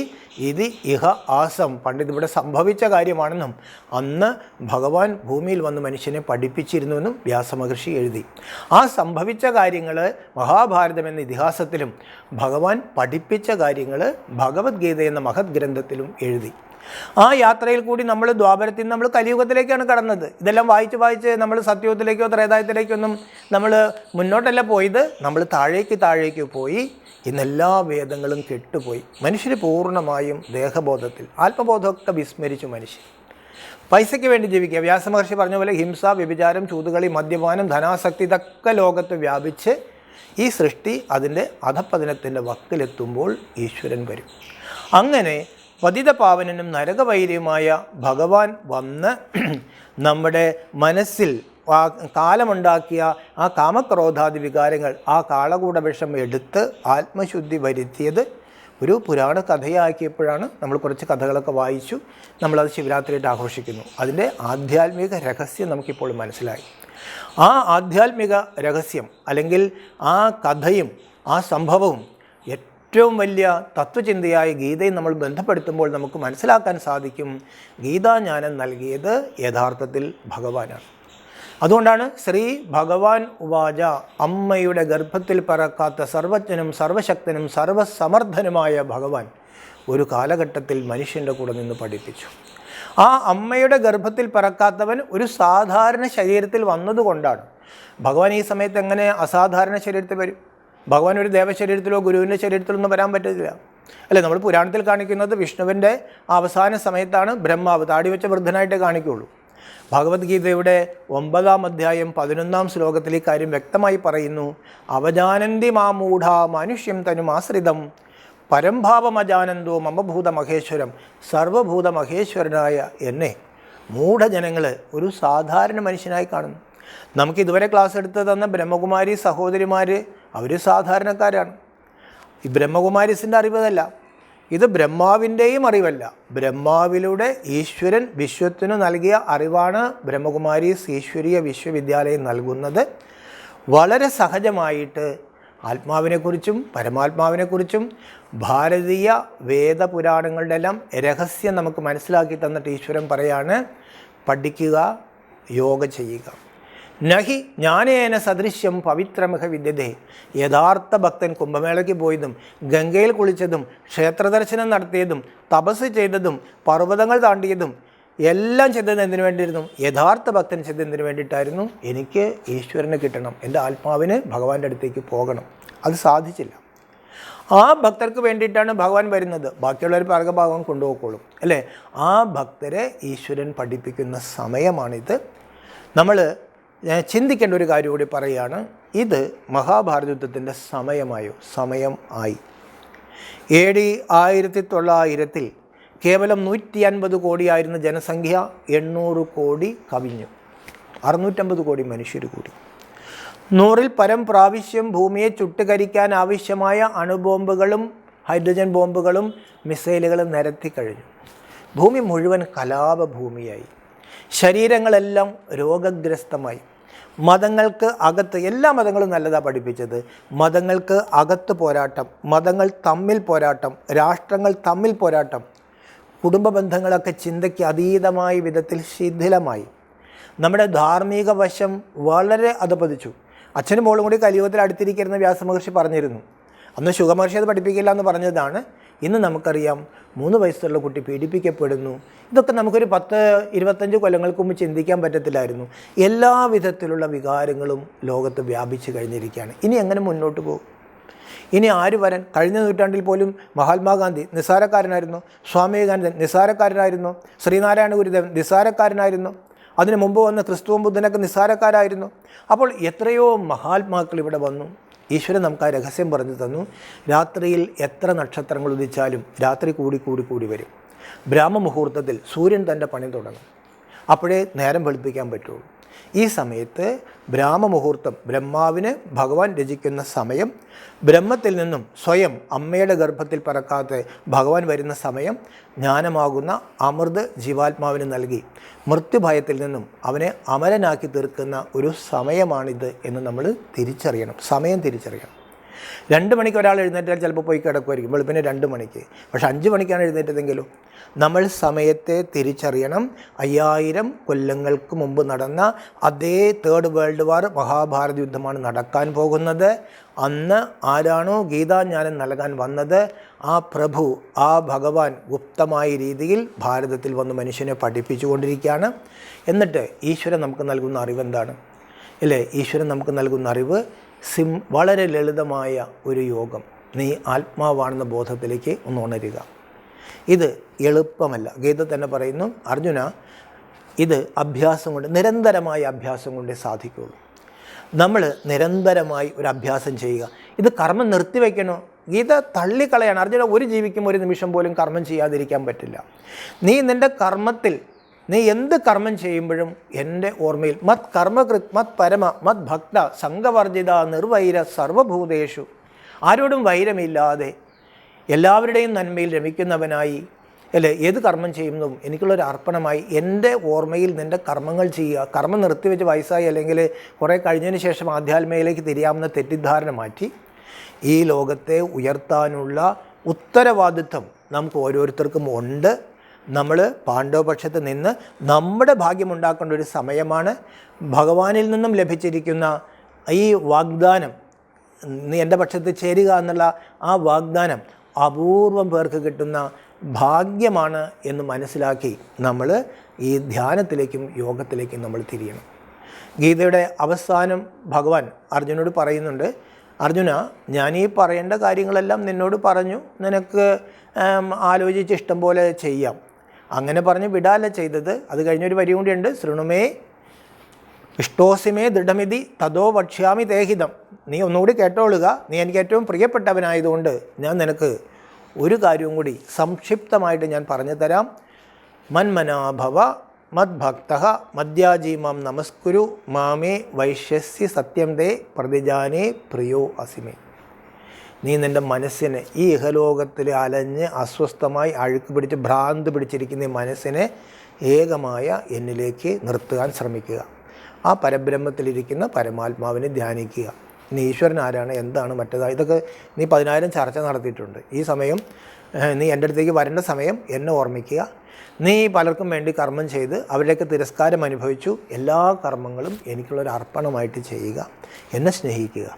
ഇത് ഇഹ ആസം, പണ്ടിതിവിടെ സംഭവിച്ച കാര്യമാണെന്നും അന്ന് ഭഗവാൻ ഭൂമിയിൽ വന്ന് മനുഷ്യനെ പഠിപ്പിച്ചിരുന്നുവെന്നും വ്യാസമഹർഷി എഴുതി. ആ സംഭവിച്ച കാര്യങ്ങൾ മഹാഭാരതം എന്ന ഇതിഹാസത്തിലും ഭഗവാൻ പഠിപ്പിച്ച കാര്യങ്ങൾ ഭഗവത്ഗീത എന്ന മഹത് ഗ്രന്ഥത്തിലും എഴുതി. ആ യാത്രയിൽ കൂടി നമ്മൾ ദ്വാപരത്തിൽ നിന്ന് നമ്മൾ കലിയുഗത്തിലേക്കാണ് കടന്നത്. ഇതെല്ലാം വായിച്ച് നമ്മൾ സത്യയുഗത്തിലേക്കോ ത്രേതായുഗത്തിലേക്കോ ഒന്നും നമ്മൾ മുന്നോട്ടല്ല പോയത്, നമ്മൾ താഴേക്ക് പോയി. ഇന്നെല്ലാ വേദങ്ങളും കെട്ടുപോയി. മനുഷ്യർ പൂർണ്ണമായും ദേഹബോധത്തിൽ, ആത്മബോധമൊക്കെ വിസ്മരിച്ചു മനുഷ്യൻ. പൈസയ്ക്ക് വേണ്ടി ജീവിക്കുക. വ്യാസമഹർഷി പറഞ്ഞ പോലെ ഹിംസ, വ്യഭിചാരം, ചൂതുകളി, മദ്യപാനം, ധനാസക്തി, ഇതൊക്കെ ലോകത്ത് വ്യാപിച്ച് ഈ സൃഷ്ടി അതിൻ്റെ അധപ്പതനത്തിൻ്റെ വക്കിലെത്തുമ്പോൾ ഈശ്വരൻ വരും. അങ്ങനെ പതിതപാവനനും നരകവൈര്യമായ ഭഗവാൻ വന്ന് നമ്മുടെ മനസ്സിൽ കാലമുണ്ടാക്കിയ ആ കാമക്രോധാദി വികാരങ്ങൾ ആ കാളകൂട വിഷം എടുത്ത് ആത്മശുദ്ധി വരുത്തിയത് ഒരു പുരാണ കഥയാക്കിയപ്പോഴാണ്. നമ്മൾ കുറച്ച് കഥകളൊക്കെ വായിച്ചു, നമ്മളത് ശിവരാത്രിയായിട്ട് ആഘോഷിക്കുന്നു. അതിൻ്റെ ആധ്യാത്മിക രഹസ്യം നമുക്കിപ്പോൾ മനസ്സിലായി. ആ ആധ്യാത്മിക രഹസ്യം അല്ലെങ്കിൽ ആ കഥയും ആ സംഭവവും ഏറ്റവും വലിയ തത്വചിന്തയായ ഗീതയും നമ്മൾ ബന്ധപ്പെടുത്തുമ്പോൾ നമുക്ക് മനസ്സിലാക്കാൻ സാധിക്കും, ഗീതാജ്ഞാനം നൽകിയത് യഥാർത്ഥത്തിൽ ഭഗവാനാണ്. അതുകൊണ്ടാണ് ശ്രീ ഭഗവാൻ ഉവാച, അമ്മയുടെ ഗർഭത്തിൽ പറക്കാത്ത സർവജ്ഞനും സർവശക്തനും സർവസമർത്ഥനുമായ ഭഗവാൻ ഒരു കാലഘട്ടത്തിൽ മനുഷ്യൻ്റെ കൂടെ നിന്ന് പഠിപ്പിച്ചു. ആ അമ്മയുടെ ഗർഭത്തിൽ പറക്കാത്തവൻ ഒരു സാധാരണ ശരീരത്തിൽ വന്നതുകൊണ്ടാണ്. ഭഗവാൻ ഈ സമയത്ത് എങ്ങനെ അസാധാരണ ശരീരത്തിൽ വരും? ഭഗവാൻ ഒരു ദേവശരീരത്തിലോ ഗുരുവിൻ്റെ ശരീരത്തിലോ ഒന്നും വരാൻ പറ്റില്ല അല്ലേ? നമ്മൾ പുരാണത്തിൽ കാണിക്കുന്നത് വിഷ്ണുവിൻ്റെ അവസാന സമയത്താണ് ബ്രഹ്മാവ് താടി വെച്ച വൃദ്ധനായിട്ടേ കാണിക്കുകയുള്ളൂ. ഭഗവത്ഗീതയുടെ 9-ാം അധ്യായം 11-ാം ശ്ലോകത്തിൽ ഈ കാര്യം വ്യക്തമായി പറയുന്നു. അവജാനന്തി മാമൂഢ മനുഷ്യം തനുമാശ്രിതം പരംഭാവമജാനന്ദോ മമഭൂത മഹേശ്വരം. സർവഭൂത മഹേശ്വരനായ എന്നെ മൂഢജനങ്ങൾ ഒരു സാധാരണ മനുഷ്യനായി കാണുന്നു. നമുക്ക് ഇതുവരെ ക്ലാസ് എടുത്ത് തന്ന ബ്രഹ്മകുമാരി സഹോദരിമാർ അവർ സാധാരണക്കാരാണ്. ഈ ബ്രഹ്മകുമാരീസിൻ്റെ അറിവതല്ല, ഇത് ബ്രഹ്മാവിൻ്റെയും അറിവല്ല. ബ്രഹ്മാവിലൂടെ ഈശ്വരൻ വിശ്വത്തിനു നൽകിയ അറിവാണ് ബ്രഹ്മകുമാരീസ് ഈശ്വരീയ വിശ്വവിദ്യാലയം നൽകുന്നത്. വളരെ സഹജമായിട്ട് ആത്മാവിനെക്കുറിച്ചും പരമാത്മാവിനെക്കുറിച്ചും ഭാരതീയ വേദപുരാണങ്ങളുടെ എല്ലാം രഹസ്യം നമുക്ക് മനസ്സിലാക്കി തന്നിട്ട് ഈശ്വരൻ പറയാണ്, പഠിക്കുക, യോഗ ചെയ്യുക. നഹി ജ്ഞാനേന സദൃശ്യം പവിത്രമിഹ വിദ്യതേ. യഥാർത്ഥ ഭക്തൻ കുംഭമേളയ്ക്ക് പോയതും ഗംഗയിൽ കുളിച്ചതും ക്ഷേത്രദർശനം നടത്തിയതും തപസ് ചെയ്തതും പർവ്വതങ്ങൾ താണ്ടിയതും എല്ലാം ചെയ്തത് എന്തിനു വേണ്ടിയിരുന്നു? യഥാർത്ഥ ഭക്തൻ ചെയ്തത് എന്തിനു വേണ്ടിയിട്ടായിരുന്നു? എനിക്ക് ഈശ്വരനെ കിട്ടണം, എൻ്റെ ആത്മാവിന് ഭഗവാന്റെ അടുത്തേക്ക് പോകണം. അത് സാധിച്ചില്ല. ആ ഭക്തർക്ക് വേണ്ടിയിട്ടാണ് ഭഗവാൻ വരുന്നത്. ബാക്കിയുള്ളവർ പിറകെ ഭഗവാൻ കൊണ്ടുപോയിക്കോളും അല്ലേ? ആ ഭക്തരെ ഈശ്വരൻ പഠിപ്പിക്കുന്ന സമയമാണിത്. നമ്മൾ ചിന്തിക്കേണ്ട ഒരു കാര്യം കൂടി പറയുകയാണ്. ഇത് മഹാഭാരത യുദ്ധത്തിൻ്റെ സമയം ആയി. AD 1900 കേവലം 150 കോടിയായിരുന്ന ജനസംഖ്യ 800 കോടി കവിഞ്ഞു. 650 കോടി മനുഷ്യർ കൂടി. 100-ൽ പരം പ്രാവശ്യം ഭൂമിയെ ചുട്ടുകരിക്കാൻ ആവശ്യമായ അണുബോംബുകളും ഹൈഡ്രജൻ ബോംബുകളും മിസൈലുകളും നിരത്തി കഴിഞ്ഞു. ഭൂമി മുഴുവൻ കലാപഭൂമിയായി. ശരീരങ്ങളെല്ലാം രോഗഗ്രസ്തമായി. മതങ്ങൾക്ക് അകത്ത്, എല്ലാ മതങ്ങളും നല്ലതാണ് പഠിപ്പിച്ചത്, മതങ്ങൾക്ക് അകത്ത് പോരാട്ടം, മതങ്ങൾ തമ്മിൽ പോരാട്ടം, രാഷ്ട്രങ്ങൾ തമ്മിൽ പോരാട്ടം, കുടുംബ ബന്ധങ്ങളൊക്കെ ചിന്തയ്ക്ക് അതീതമായ വിധത്തിൽ ശിഥിലമായി. നമ്മുടെ ധാർമ്മിക വശം വളരെ അധപതിച്ചു. അച്ഛനും മോളും കൂടി കലിയുഗത്തിൽ അടുത്തിരിക്കുന്ന വ്യാസമഹർഷി പറഞ്ഞിരുന്നു. അന്ന് ശുഗമഹർഷി അത് പഠിപ്പിക്കില്ല എന്ന് പറഞ്ഞതാണ്. ഇന്ന് നമുക്കറിയാം 3 വയസ്സുള്ള കുട്ടി പീഡിപ്പിക്കപ്പെടുന്നു. ഇതൊക്കെ നമുക്കൊരു 10-25 കൊല്ലങ്ങൾക്ക് മുമ്പ് ചിന്തിക്കാൻ പറ്റത്തില്ലായിരുന്നു. എല്ലാ വിധത്തിലുള്ള വികാരങ്ങളും ലോകത്ത് വ്യാപിച്ചു കഴിഞ്ഞിരിക്കുകയാണ്. ഇനി എങ്ങനെ മുന്നോട്ട് പോകും? ഇനി ആര് വരാൻ? കഴിഞ്ഞ നൂറ്റാണ്ടിൽ പോലും മഹാത്മാഗാന്ധി നിസ്സാരക്കാരനായിരുന്നു, സ്വാമി വിവേകാനന്ദൻ നിസ്സാരക്കാരനായിരുന്നു, ശ്രീനാരായണ ഗുരുദേവൻ നിസ്സാരക്കാരനായിരുന്നു, അതിന് മുമ്പ് വന്ന ക്രിസ്തുവും ബുദ്ധനൊക്കെ നിസ്സാരക്കാരായിരുന്നു. അപ്പോൾ എത്രയോ മഹാത്മാക്കൾ ഇവിടെ വന്നു. ഈശ്വരൻ നമുക്ക് ആ രഹസ്യം പറഞ്ഞു തന്നു. രാത്രിയിൽ എത്ര നക്ഷത്രങ്ങൾ ഉദിച്ചാലും രാത്രി കൂടി വരും. ബ്രാഹ്മമുഹൂർത്തത്തിൽ സൂര്യൻ തൻ്റെ പണി തുടങ്ങും. അപ്പോഴേ നേരം വെളുപ്പിക്കാൻ പറ്റുള്ളൂ. ഈ സമയത്ത് ബ്രാഹ്മമുഹൂർത്തം, ബ്രഹ്മാവിന് ഭഗവാൻ രചിക്കുന്ന സമയം, ബ്രഹ്മത്തിൽ നിന്നും സ്വയം അമ്മയുടെ ഗർഭത്തിൽ പറക്കാതെ ഭഗവാൻ വരുന്ന സമയം, ജ്ഞാനമാകുന്ന അമൃത് ജീവാത്മാവിന് നൽകി മൃത്യുഭയത്തിൽ നിന്നും അവനെ അമരനാക്കി തീർക്കുന്ന ഒരു സമയമാണിത് എന്ന് നമ്മൾ തിരിച്ചറിയണം. സമയം തിരിച്ചറിയണം. 2 മണിക്ക് ഒരാൾ എഴുന്നേറ്റാൽ ചിലപ്പോൾ പോയി കിടക്കുമായിരിക്കും, വെളുപ്പിന് 2 മണിക്ക്. പക്ഷെ 5 മണിക്കാണ് എഴുന്നേറ്റതെങ്കിലും നമ്മൾ സമയത്തെ തിരിച്ചറിയണം. 5000 കൊല്ലങ്ങൾക്ക് മുമ്പ് നടന്ന അതേ 3rd വേൾഡ് വാർ, മഹാഭാരത യുദ്ധമാണ് നടക്കാൻ പോകുന്നത്. അന്ന് ആരാണോ ഗീതാജ്ഞാനം നൽകാൻ വന്നത്, ആ പ്രഭു, ആ ഭഗവാൻ ഗുപ്തമായ രീതിയിൽ ഭാരതത്തിൽ വന്ന് മനുഷ്യനെ പഠിപ്പിച്ചുകൊണ്ടിരിക്കുകയാണ്. എന്നിട്ട് ഈശ്വരൻ നമുക്ക് നൽകുന്ന അറിവെന്താണ് അല്ലേ? ഈശ്വരൻ നമുക്ക് നൽകുന്ന അറിവ് വളരെ ലളിതമായ ഒരു യോഗം. നീ ആത്മാവാണെന്ന ബോധത്തിലേക്ക് ഒന്ന് ഉണരുക. ഇത് എളുപ്പമല്ല. ഗീത തന്നെ പറയുന്നു, അർജുന, ഇത് അഭ്യാസം കൊണ്ട്, നിരന്തരമായ അഭ്യാസം കൊണ്ടേ സാധിക്കുകയുള്ളൂ. നമ്മൾ നിരന്തരമായി ഒരു അഭ്യാസം ചെയ്യുക. ഇത് കർമ്മം നിർത്തിവെക്കണോ? ഗീത തള്ളിക്കളയാണ്. അർജുന, ഒരു ജീവിക്കും ഒരു നിമിഷം പോലും കർമ്മം ചെയ്യാതിരിക്കാൻ പറ്റില്ല. നീ നിൻ്റെ കർമ്മത്തിൽ നീ എന്ത് കർമ്മം ചെയ്യുമ്പോഴും എൻ്റെ ഓർമ്മയിൽ മത് കർമ്മകൃത് മത് പരമ മത് ഭക്ത സംഘവർജിത നിർവൈര സർവഭൂതേഷു, ആരോടും വൈരമില്ലാതെ എല്ലാവരുടെയും നന്മയിൽ രമിക്കുന്നവനായി അല്ലേ ഏത് കർമ്മം ചെയ്യുന്നതും എനിക്കുള്ളൊരു അർപ്പണമായി എൻ്റെ ഓർമ്മയിൽ നിൻ്റെ കർമ്മങ്ങൾ ചെയ്യുക. കർമ്മം നിർത്തിവെച്ച് വയസ്സായി അല്ലെങ്കിൽ കുറേ കഴിഞ്ഞതിന് ശേഷം ആധ്യാത്മയിലേക്ക് തിരിയാമെന്ന തെറ്റിദ്ധാരണ മാറ്റി ഈ ലോകത്തെ ഉയർത്താനുള്ള ഉത്തരവാദിത്വം നമുക്ക് ഓരോരുത്തർക്കും ഉണ്ട്. നമ്മൾ പാണ്ഡവപക്ഷത്ത് നിന്ന് നമ്മുടെ ഭാഗ്യമുണ്ടാക്കേണ്ട ഒരു സമയമാണ്. ഭഗവാനിൽ നിന്നും ലഭിച്ചിരിക്കുന്ന ഈ വാഗ്ദാനം, നീ എൻ്റെ പക്ഷത്ത് ചേരുക എന്നുള്ള ആ വാഗ്ദാനം അപൂർവം പേർക്ക് കിട്ടുന്ന ഭാഗ്യമാണ് എന്ന് മനസ്സിലാക്കി നമ്മൾ ഈ ധ്യാനത്തിലേക്കും യോഗത്തിലേക്കും നമ്മൾ തിരിയണം. ഗീതയുടെ അവസാനം ഭഗവാൻ അർജുനോട് പറയുന്നുണ്ട്, അർജുന, ഞാനീ പറയേണ്ട കാര്യങ്ങളെല്ലാം നിന്നോട് പറഞ്ഞു, നിനക്ക് ആലോചിച്ച് ഇഷ്ടം പോലെ ചെയ്യാം. അങ്ങനെ പറഞ്ഞ് വിടാല ചെയ്തത്. അത് കഴിഞ്ഞൊരു വരി കൂടിയുണ്ട്, ശൃണുമേ ഇഷ്ടോസിമേ ദൃഢമിതി തതോ വക്ഷ്യാമി തേഹിതം. നീ ഒന്നുകൂടി കേട്ടോളുക, നീ എനിക്ക് ഏറ്റവും പ്രിയപ്പെട്ടവനായതുകൊണ്ട് ഞാൻ നിനക്ക് ഒരു കാര്യവും കൂടി സംക്ഷിപ്തമായിട്ട് ഞാൻ പറഞ്ഞു തരാം. മന്മനാഭവ മദ്ഭക്ത മദ്യാജീമാം നമസ്കുരു മാമേ വൈശ്യസ്യ സത്യം തേ പ്രതിജാനേ പ്രിയോ അസിമേ. നീ നിൻ്റെ മനസ്സിനെ ഈ ഇഹലോകത്തിൽ അലഞ്ഞ് അസ്വസ്ഥമായി അഴുക്ക് പിടിച്ച് ഭ്രാന്ത് പിടിച്ചിരിക്കുന്ന ഈ മനസ്സിനെ ഏകമായ എന്നിലേക്ക് നിർത്തുവാൻ ശ്രമിക്കുക. ആ പരബ്രഹ്മത്തിലിരിക്കുന്ന പരമാത്മാവിനെ ധ്യാനിക്കുക. നീ ഈശ്വരൻ ആരാണ്, എന്താണ്, മറ്റേതാണ്, ഇതൊക്കെ നീ 10,000 ചർച്ച നടത്തിയിട്ടുണ്ട്. ഈ സമയം നീ എൻ്റെ അടുത്തേക്ക് വരേണ്ട സമയം എന്നെ ഓർമ്മിക്കുക. നീ പലർക്കും വേണ്ടി കർമ്മം ചെയ്ത് അവരുടെയൊക്കെ തിരസ്കാരം അനുഭവിച്ചു. എല്ലാ കർമ്മങ്ങളും എനിക്കുള്ളൊരു അർപ്പണമായിട്ട് ചെയ്യുക. എന്നെ സ്നേഹിക്കുക,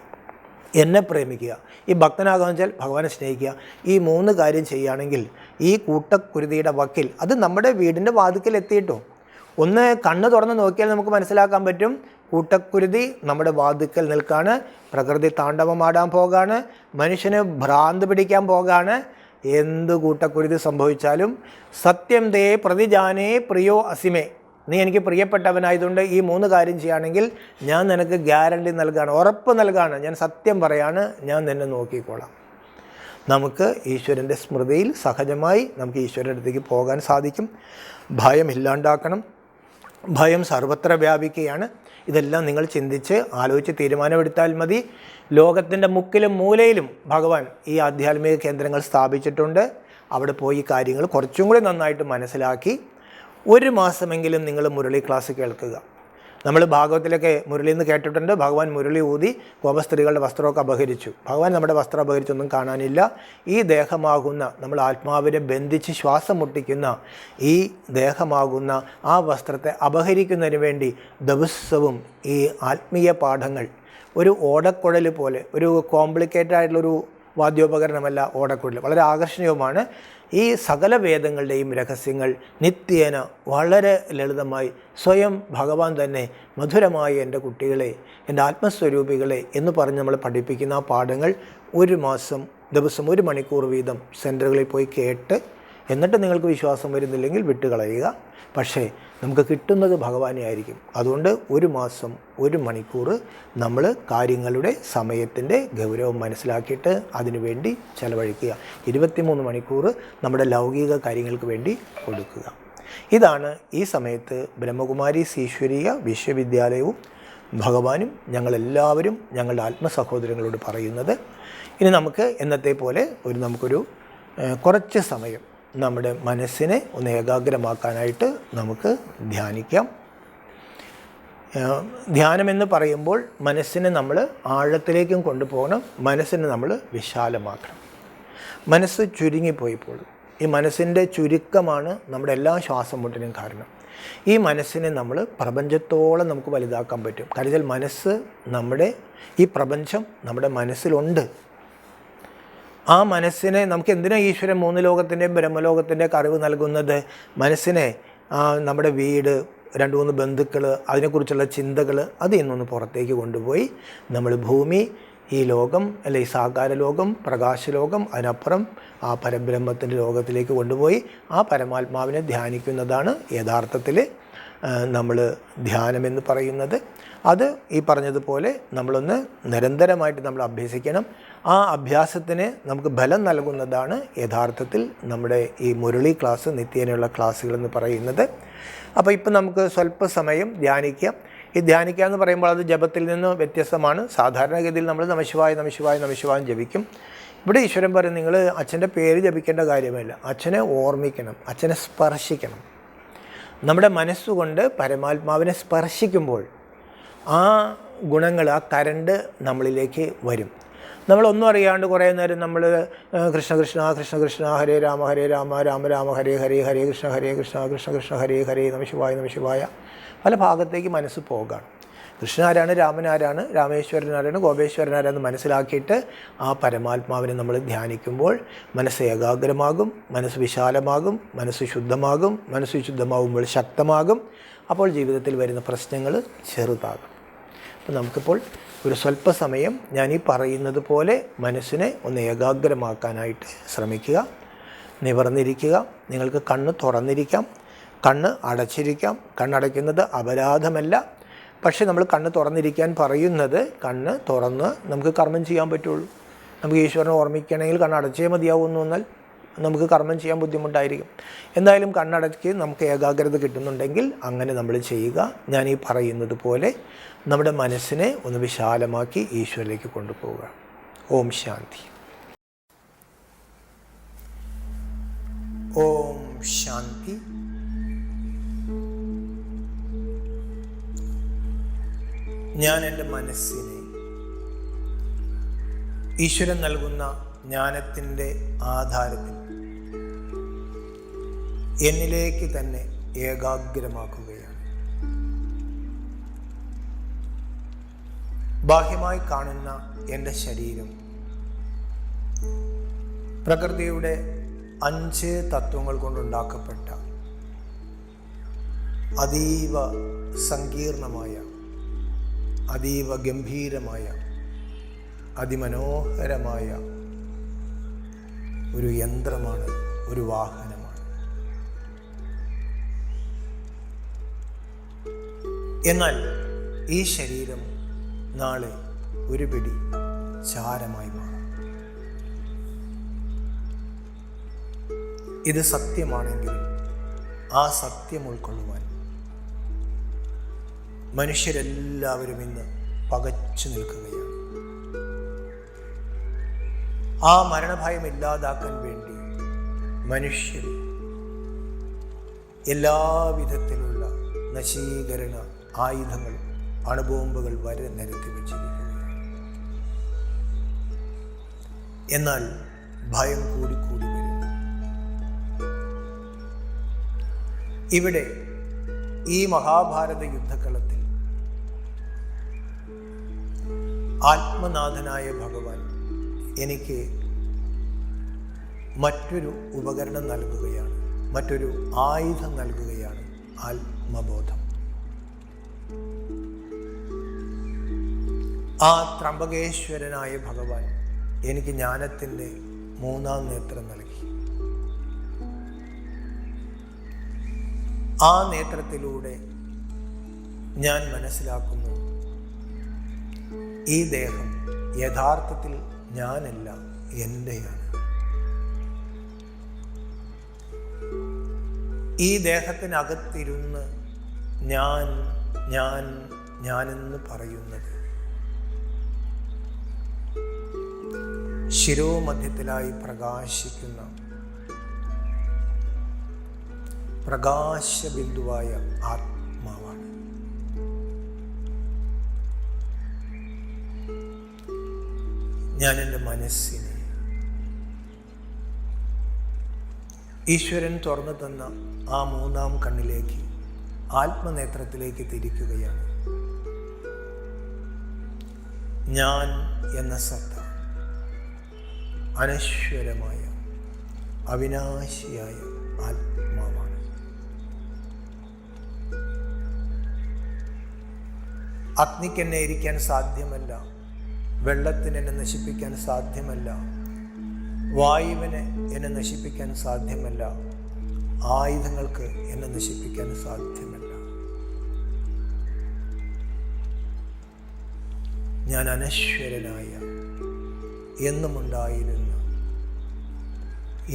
എന്നെ പ്രേമിക്കുക. ഈ ഭക്തനാകാന്ന് വെച്ചാൽ ഭഗവാനെ സ്നേഹിക്കുക. ഈ 3 കാര്യം ചെയ്യുകയാണെങ്കിൽ ഈ കൂട്ടക്കുരുതിയുടെ വക്കിൽ, അത് നമ്മുടെ വീടിൻ്റെ വാതിക്കൽ എത്തിയിട്ടോ, ഒന്ന് കണ്ണ് തുറന്ന് നോക്കിയാൽ നമുക്ക് മനസ്സിലാക്കാൻ പറ്റും. കൂട്ടക്കുരുതി നമ്മുടെ വാതിക്കൽ നിൽക്കാണ്, പ്രകൃതി താണ്ഡവമാടാൻ പോകാണ്, മനുഷ്യന് ഭ്രാന്ത് പിടിക്കാൻ പോകാണ്. എന്ത് കൂട്ടക്കുരുതി സംഭവിച്ചാലും സത്യം തേ പ്രതിജാനേ പ്രിയോ അസിമേ, നീ എനിക്ക് പ്രിയപ്പെട്ടവനായതുകൊണ്ട് ഈ 3 കാര്യം ചെയ്യുകയാണെങ്കിൽ ഞാൻ നിനക്ക് ഗ്യാരണ്ടി നൽകുകയാണ്, ഉറപ്പ് നൽകുകയാണ്, ഞാൻ സത്യം പറയാണ്, ഞാൻ നിന്നെ നോക്കിക്കോളാം. നമുക്ക് ഈശ്വരൻ്റെ സ്മൃതിയിൽ സഹജമായി നമുക്ക് ഈശ്വരൻ്റെ അടുത്തേക്ക് പോകാൻ സാധിക്കും. ഭയം ഇല്ലാണ്ടാക്കണം. ഭയം സർവത്ര വ്യാപിക്കുകയാണ്. ഇതെല്ലാം നിങ്ങൾ ചിന്തിച്ച് ആലോചിച്ച് തീരുമാനമെടുത്താൽ മതി. ലോകത്തിൻ്റെ മുക്കിലും മൂലയിലും ഭഗവാൻ ഈ ആധ്യാത്മിക കേന്ദ്രങ്ങൾ സ്ഥാപിച്ചിട്ടുണ്ട്. അവിടെ പോയി കാര്യങ്ങൾ കുറച്ചും കൂടി നന്നായിട്ട് മനസ്സിലാക്കി 1 മാസമെങ്കിലും നിങ്ങൾ മുരളി ക്ലാസ് കേൾക്കുക. നമ്മൾ ഭാഗവത്തിലൊക്കെ മുരളി എന്ന് കേട്ടിട്ടുണ്ട്. ഭഗവാൻ മുരളി ഊതി കോപസ്ത്രീകളുടെ വസ്ത്രമൊക്കെ അപഹരിച്ചു. ഭഗവാൻ നമ്മുടെ വസ്ത്രം അപഹരിച്ചൊന്നും കാണാനില്ല. ഈ ദേഹമാകുന്ന, നമ്മൾ ആത്മാവിനെ ബന്ധിച്ച് ശ്വാസം മുട്ടിക്കുന്ന ഈ ദേഹമാകുന്ന ആ വസ്ത്രത്തെ അപഹരിക്കുന്നതിന് വേണ്ടി ദിവസവും ഈ ആത്മീയ പാഠങ്ങൾ, ഒരു ഓടക്കുഴൽ പോലെ, ഒരു കോംപ്ലിക്കേറ്റഡ് ആയിട്ടുള്ളൊരു വാദ്യോപകരണമല്ല ഓടക്കുഴൽ, വളരെ ആകർഷണീയവുമാണ്. ഈ സകല വേദങ്ങളുടെയും രഹസ്യങ്ങൾ നിത്യേന വളരെ ലളിതമായി സ്വയം ഭഗവാൻ തന്നെ മധുരമായി എൻ്റെ കുട്ടികളെ, എൻ്റെ ആത്മസ്വരൂപികളെ എന്ന് പറഞ്ഞ് നമ്മൾ പഠിപ്പിക്കുന്ന ആ പാഠങ്ങൾ 1 മാസം ദിവസം 1 മണിക്കൂർ വീതം സെൻറ്ററുകളിൽ പോയി കേട്ട്, എന്നിട്ട് നിങ്ങൾക്ക് വിശ്വാസം വരുന്നില്ലെങ്കിൽ വിട്ടുകളയുക. പക്ഷേ നമുക്ക് കിട്ടുന്നത് ഭഗവാനെ ആയിരിക്കും. അതുകൊണ്ട് 1 മാസം 1 മണിക്കൂർ നമ്മൾ കാര്യങ്ങളുടെ സമയത്തിൻ്റെ ഗൗരവം മനസ്സിലാക്കിയിട്ട് അതിനുവേണ്ടി ചെലവഴിക്കുക. 23 മണിക്കൂർ നമ്മുടെ ലൗകിക കാര്യങ്ങൾക്ക് വേണ്ടി കൊടുക്കുക. ഇതാണ് ഈ സമയത്ത് ബ്രഹ്മകുമാരീസ് ഈശ്വരീയ വിശ്വവിദ്യാലയവും ഭഗവാനും ഞങ്ങളെല്ലാവരും ഞങ്ങളുടെ ആത്മസഹോദരങ്ങളോട് പറയുന്നത്. ഇനി നമുക്ക് എന്നത്തെ പോലെ നമുക്കൊരു കുറച്ച് സമയം നമ്മുടെ മനസ്സിനെ ഒന്ന് ഏകാഗ്രമാക്കാനായിട്ട് നമുക്ക് ധ്യാനിക്കാം. ധ്യാനമെന്ന് പറയുമ്പോൾ മനസ്സിനെ നമ്മൾ ആഴത്തിലേക്കും കൊണ്ടുപോകണം. മനസ്സിനെ നമ്മൾ വിശാലമാക്കണം. മനസ്സ് ചുരുങ്ങിപ്പോയിപ്പോൾ ഈ മനസ്സിൻ്റെ ചുരുക്കമാണ് നമ്മുടെ എല്ലാ ശ്വാസം മുട്ടിനും കാരണം. ഈ മനസ്സിനെ നമ്മൾ പ്രപഞ്ചത്തോളം നമുക്ക് വലുതാക്കാൻ പറ്റും. കാരണം മനസ്സ് ഈ പ്രപഞ്ചം നമ്മുടെ മനസ്സിലുണ്ട്. ആ മനസ്സിനെ നമുക്ക് എന്തിനാണ് ഈശ്വരൻ 3 ലോകത്തിൻ്റെയും ബ്രഹ്മലോകത്തിൻ്റെ അറിവ് നൽകുന്നത്? മനസ്സിനെ നമ്മുടെ വീട്, 2-3 ബന്ധുക്കൾ, അതിനെക്കുറിച്ചുള്ള ചിന്തകൾ അതിൽ നിന്നൊന്ന് പുറത്തേക്ക് കൊണ്ടുപോയി നമ്മൾ ഭൂമി, ഈ ലോകം അല്ലെ ഈ സാകാര ലോകം, പ്രകാശലോകം, അതിനപ്പുറം ആ പരബ്രഹ്മത്തിൻ്റെ ലോകത്തിലേക്ക് കൊണ്ടുപോയി ആ പരമാത്മാവിനെ ധ്യാനിക്കുന്നതാണ് യഥാർത്ഥത്തിൽ നമ്മൾ ധ്യാനമെന്ന് പറയുന്നത്. അത് ഈ പറഞ്ഞതുപോലെ നമ്മളൊന്ന് നിരന്തരമായിട്ട് നമ്മൾ അഭ്യസിക്കണം. ആ അഭ്യാസത്തിന് നമുക്ക് ബലം നൽകുന്നതാണ് യഥാർത്ഥത്തിൽ നമ്മുടെ ഈ മുരളി ക്ലാസ്, നിത്യേനയുള്ള ക്ലാസ്സുകളെന്ന് പറയുന്നത്. അപ്പോൾ ഇപ്പം നമുക്ക് സ്വല്പസമയം ധ്യാനിക്കാം. ഈ ധ്യാനിക്കുക എന്ന് പറയുമ്പോൾ അത് ജപത്തിൽ നിന്ന് വ്യത്യസ്തമാണ്. സാധാരണഗതിയിൽ നമ്മൾ നമഃശിവായ നമഃശിവായ നമഃശിവായം ജപിക്കും. ഇവിടെ ഈശ്വരൻ പറയും, നിങ്ങൾ അച്ഛൻ്റെ പേര് ജപിക്കേണ്ട കാര്യമില്ല, അച്ഛനെ ഓർമ്മിക്കണം, അച്ഛനെ സ്പർശിക്കണം. നമ്മുടെ മനസ്സുകൊണ്ട് പരമാത്മാവിനെ സ്പർശിക്കുമ്പോൾ ആ ഗുണങ്ങൾ, ആ കരണ്ട് നമ്മളിലേക്ക് വരും. നമ്മളൊന്നും അറിയാണ്ട് കുറേ നേരം നമ്മൾ കൃഷ്ണ കൃഷ്ണ കൃഷ്ണ കൃഷ്ണ ഹരേ രാമ രാമ രാമ ഹരേ ഹരേ ഹരേ കൃഷ്ണ കൃഷ്ണ കൃഷ്ണ ഹരേ ഹരേ നമഃശിവായ പല ഭാഗത്തേക്ക് മനസ്സ് പോകാണ്. കൃഷ്ണൻ ആരാണ്, രാമൻ ആരാണ്, രാമേശ്വരൻ ആരാണ്, ഗോപേശ്വരൻ ആരാണെന്ന് മനസ്സിലാക്കിയിട്ട് ആ പരമാത്മാവിനെ നമ്മൾ ധ്യാനിക്കുമ്പോൾ മനസ്സ് ഏകാഗ്രമാകും, മനസ്സ് വിശാലമാകും, മനസ്സ് ശുദ്ധമാകും. മനസ്സ് ശുദ്ധമാകുമ്പോൾ ശക്തമാകും. അപ്പോൾ ജീവിതത്തിൽ വരുന്ന പ്രശ്നങ്ങൾ ചെറുതാകും. അപ്പോൾ നമുക്കിപ്പോൾ ഒരു സ്വല്പസമയം ഞാൻ ഈ പറയുന്നത് പോലെ മനസ്സിനെ ഒന്ന് ഏകാഗ്രമാക്കാനായിട്ട് ശ്രമിക്കുക. നിവർന്നിരിക്കുക. നിങ്ങൾക്ക് കണ്ണ് തുറന്നിരിക്കാം, കണ്ണ് അടച്ചിരിക്കാം. കണ്ണടയ്ക്കുന്നത് അപരാധമല്ല. പക്ഷേ നമ്മൾ കണ്ണ് തുറന്നിരിക്കാൻ പറയുന്നത് കണ്ണ് തുറന്ന് നമുക്ക് കർമ്മം ചെയ്യാൻ പറ്റുള്ളൂ. നമുക്ക് ഈശ്വരനെ ഓർമ്മിക്കണമെങ്കിൽ കണ്ണടച്ചേ മതിയാവുമെന്ന് വന്നാൽ നമുക്ക് കർമ്മം ചെയ്യാൻ ബുദ്ധിമുട്ടായിരിക്കും. എന്തായാലും കണ്ണടച്ച് നമുക്ക് ഏകാഗ്രത കിട്ടുന്നുണ്ടെങ്കിൽ അങ്ങനെ നമ്മൾ ചെയ്യുക. ഞാൻ ഈ പറയുന്നത് പോലെ നമ്മുടെ മനസ്സിനെ ഒന്ന് വിശാലമാക്കി ഈശ്വരയിലേക്ക് കൊണ്ടുപോവുക. ഓം ശാന്തി. ഓം ശാന്തി. ഞാൻ എൻ്റെ മനസ്സിനെ ഈശ്വരൻ നൽകുന്ന ജ്ഞാനത്തിൻ്റെ ആധാരത്തിൽ എന്നിലേക്ക് തന്നെ ഏകാഗ്രമാക്കുകയാണ്. ബാഹ്യമായി കാണുന്ന എൻ്റെ ശരീരം പ്രകൃതിയുടെ 5 തത്വങ്ങൾ കൊണ്ടുണ്ടാക്കപ്പെട്ട അതീവ സങ്കീർണമായ, അതീവ ഗംഭീരമായ, അതിമനോഹരമായ ഒരു യന്ത്രമാണ്, ഒരു വാഹനമാണ്. എന്നാൽ ഈ ശരീരം നാളെ ഒരു പിടി ചാരമായി മാറും. ഇത് സത്യമാണെങ്കിലും ആ സത്യം ഉൾക്കൊള്ളുവാൻ മനുഷ്യരെല്ലാവരും ഇന്ന് പകച്ചു നിൽക്കുകയാണ്. ആ മരണഭയം ഇല്ലാതാക്കാൻ വേണ്ടി മനുഷ്യർ എല്ലാവിധത്തിലുള്ള നശീകരണ ആയുധങ്ങൾ, അണുബോംബുകൾ വരെ നിരത്തി വച്ചിരിക്കുകയാണ്. എന്നാൽ ഭയം കൂടിക്കൂടി വരുന്നു. ഇവിടെ ഈ മഹാഭാരത യുദ്ധക്കളത്തിൽ ആത്മനാഥനായ ഭഗവാൻ എനിക്ക് മറ്റൊരു ഉപകരണം നൽകുകയാണ്, മറ്റൊരു ആയുധം നൽകുകയാണ്, ആത്മബോധം. ആ ത്രംബകേശ്വരനായ ഭഗവാൻ എനിക്ക് ജ്ഞാനത്തിൻ്റെ 3-ാം നേത്രം നൽകി. ആ നേത്രത്തിലൂടെ ഞാൻ മനസ്സിലാക്കുന്നു, ഈ ദേഹം യഥാർത്ഥത്തിൽ ഞാനല്ല, എൻ്റെയാണ്. ഈ ദേഹത്തിനകത്തിരുന്ന് ഞാനെന്ന് പറയുന്നത് ശിരോമധ്യത്തിലായി പ്രകാശിക്കുന്ന പ്രകാശബിന്ദുവായ ആത്മാവാണ്. ഞാൻ എൻ്റെ മനസ്സിനെ ഈശ്വരൻ തുറന്നു തന്ന ആ 3-ാം കണ്ണിലേക്ക്, ആത്മനേത്രത്തിലേക്ക് തിരിക്കുകയാണ്. ഞാൻ എന്ന സത്ത അനശ്വരമായ, അവിനാശിയായ ആത്മാവാണ്. അഗ്നിക്കെന്നെ എരിക്കാൻ സാധ്യമല്ല, വെള്ളത്തിന് എന്നെ നശിപ്പിക്കാൻ സാധ്യമല്ല, വായുവിനെ എന്നെ നശിപ്പിക്കാൻ സാധ്യമല്ല, ആയുധങ്ങൾക്ക് എന്നെ നശിപ്പിക്കാൻ സാധ്യമല്ല. ഞാൻ അനശ്വരനായ എന്നുമുണ്ടായിരുന്ന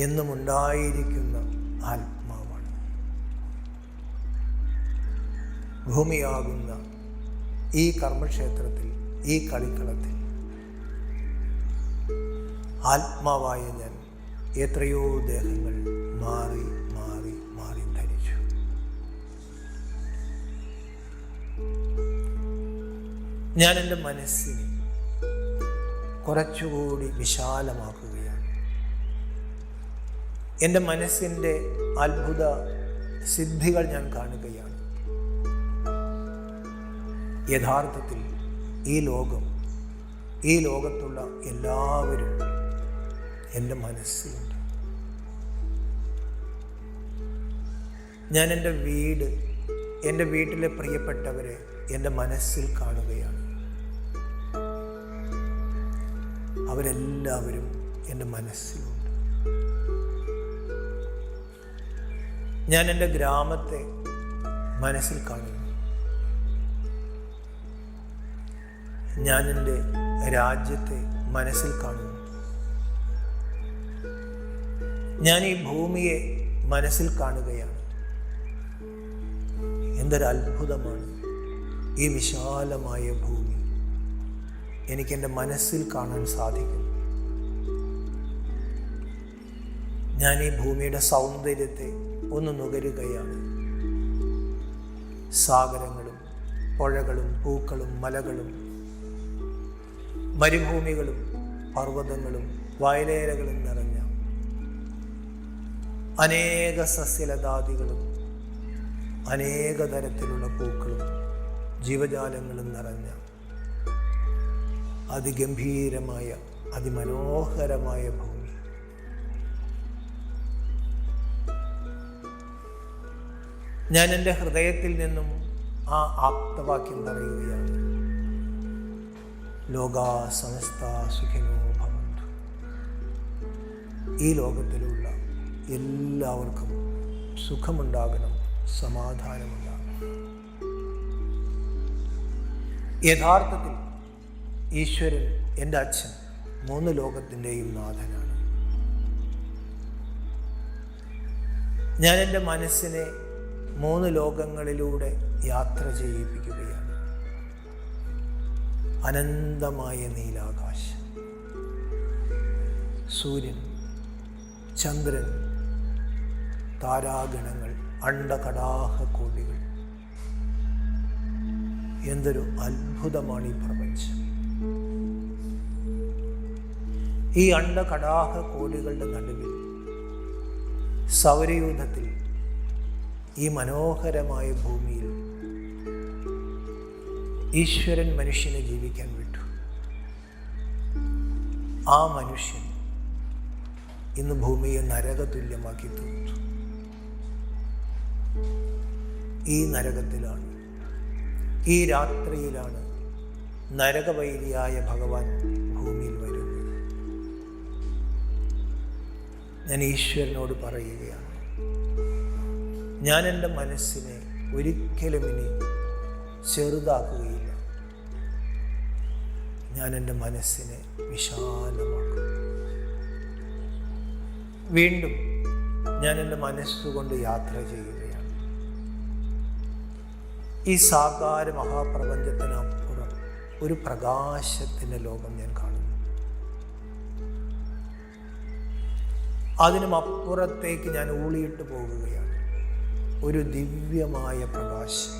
എന്നുമുണ്ടായിരിക്കുന്ന ആത്മാവാണ്. ഭൂമിയാകുന്ന ഈ കർമ്മക്ഷേത്രത്തിൽ, ഈ കളിക്കളത്തിൽ ആത്മാവായ ഞാൻ എത്രയോ ദേഹങ്ങൾ മാറി മാറി മാറി ധരിച്ചു. ഞാൻ എൻ്റെ മനസ്സിനെ കുറച്ചുകൂടി വിശാലമാക്കുകയാണ്. എൻ്റെ മനസ്സിൻ്റെ അത്ഭുത സിദ്ധികൾ ഞാൻ കാണുകയാണ്. യഥാർത്ഥത്തിൽ ഈ ലോകത്തുള്ള എല്ലാവരും എൻ്റെ മനസ്സിലുണ്ട്. ഞാൻ എൻ്റെ വീട്ടിലെ പ്രിയപ്പെട്ടവരെ എൻ്റെ മനസ്സിൽ കാണുകയാണ്. അവരെല്ലാവരും എൻ്റെ മനസ്സിലുണ്ട്. ഞാൻ എൻ്റെ ഗ്രാമത്തെ മനസ്സിൽ കാണുന്നു. ഞാൻ എൻ്റെ രാജ്യത്തെ മനസ്സിൽ കാണുന്നു. ഞാൻ ഈ ഭൂമിയെ മനസ്സിൽ കാണുകയാണ്. എന്തൊരു അത്ഭുതമാണ് ഈ വിശാലമായ ഭൂമി. എനിക്കെൻ്റെ മനസ്സിൽ കാണാൻ സാധിക്കും. ഞാൻ ഈ ഭൂമിയുടെ സൗന്ദര്യത്തെ ഒന്ന് നുകരുകയാണ്. സാഗരങ്ങളും പുഴകളും പൂക്കളും മലകളും മരുഭൂമികളും പർവ്വതങ്ങളും വയലേലകളും നിറഞ്ഞ അനേക സസ്യലതാദികളും അനേക തരത്തിലുള്ള പൂക്കളും ജീവജാലങ്ങളും നിറഞ്ഞ അതിഗംഭീരമായ അതിമനോഹരമായ ഭൂമി. ഞാൻ എൻ്റെ ഹൃദയത്തിൽ നിന്നും ആ ആപ്തവാക്യം പറയുകയാണ്. ലോകാ സമസ്താ സുഖിനോ ഭവന്തു. ഈ ലോകത്തിലുള്ള എല്ലാവർക്കും സുഖമുണ്ടാകണം, സമാധാനമുണ്ടാകണം. യഥാർത്ഥത്തിൽ ഈശ്വരൻ, എൻ്റെ അച്ഛൻ, 3 ലോകത്തിൻ്റെയും നാഥനാണ്. ഞാൻ എൻ്റെ മനസ്സിനെ 3 ലോകങ്ങളിലൂടെ യാത്ര ചെയ്യിപ്പിക്കുകയാണ്. അനന്തമായ നീലാകാശം, സൂര്യൻ, ചന്ദ്രൻ, താരാഗണങ്ങൾ, അണ്ഡകടാഹക്കോടികൾ. എന്തൊരു അത്ഭുതമാണ് ഈ പ്രപഞ്ചം. ഈ അണ്ഡകടാഹക്കോടികളുടെ നടുവിൽ സൗരയൂഥത്തിൽ ഈ മനോഹരമായ ഭൂമിയിൽ ഈശ്വരൻ മനുഷ്യനെ ജീവിക്കാൻ വിട്ടു. ആ മനുഷ്യൻ ഇന്ന് ഭൂമിയെ നരകതുല്യമാക്കി തീർത്തു. ഈ നരകത്തിലാണ്, ഈ രാത്രിയിലാണ് നരകവൈരിയായ ഭഗവാൻ ഭൂമിയിൽ വരുന്നത്. ഞാൻ ഈശ്വരനോട് പറയുകയാണ്, ഞാൻ എൻ്റെ മനസ്സിനെ ഒരിക്കലും ഇനി ചെറുതാക്കുകയില്ല. ഞാൻ എൻ്റെ മനസ്സിനെ വിശാലമാക്കും. വീണ്ടും ഞാൻ എൻ്റെ മനസ്സുകൊണ്ട് യാത്ര ചെയ്യുകയാണ്. ഈ സാകാര മഹാപ്രപഞ്ചത്തിനപ്പുറം ഒരു പ്രകാശത്തിൻ്റെ ലോകം ഞാൻ കാണുന്നു. അതിനും അപ്പുറത്തേക്ക് ഞാൻ ഊളിയിട്ട് പോകുകയാണ്. ഒരു ദിവ്യമായ പ്രകാശം,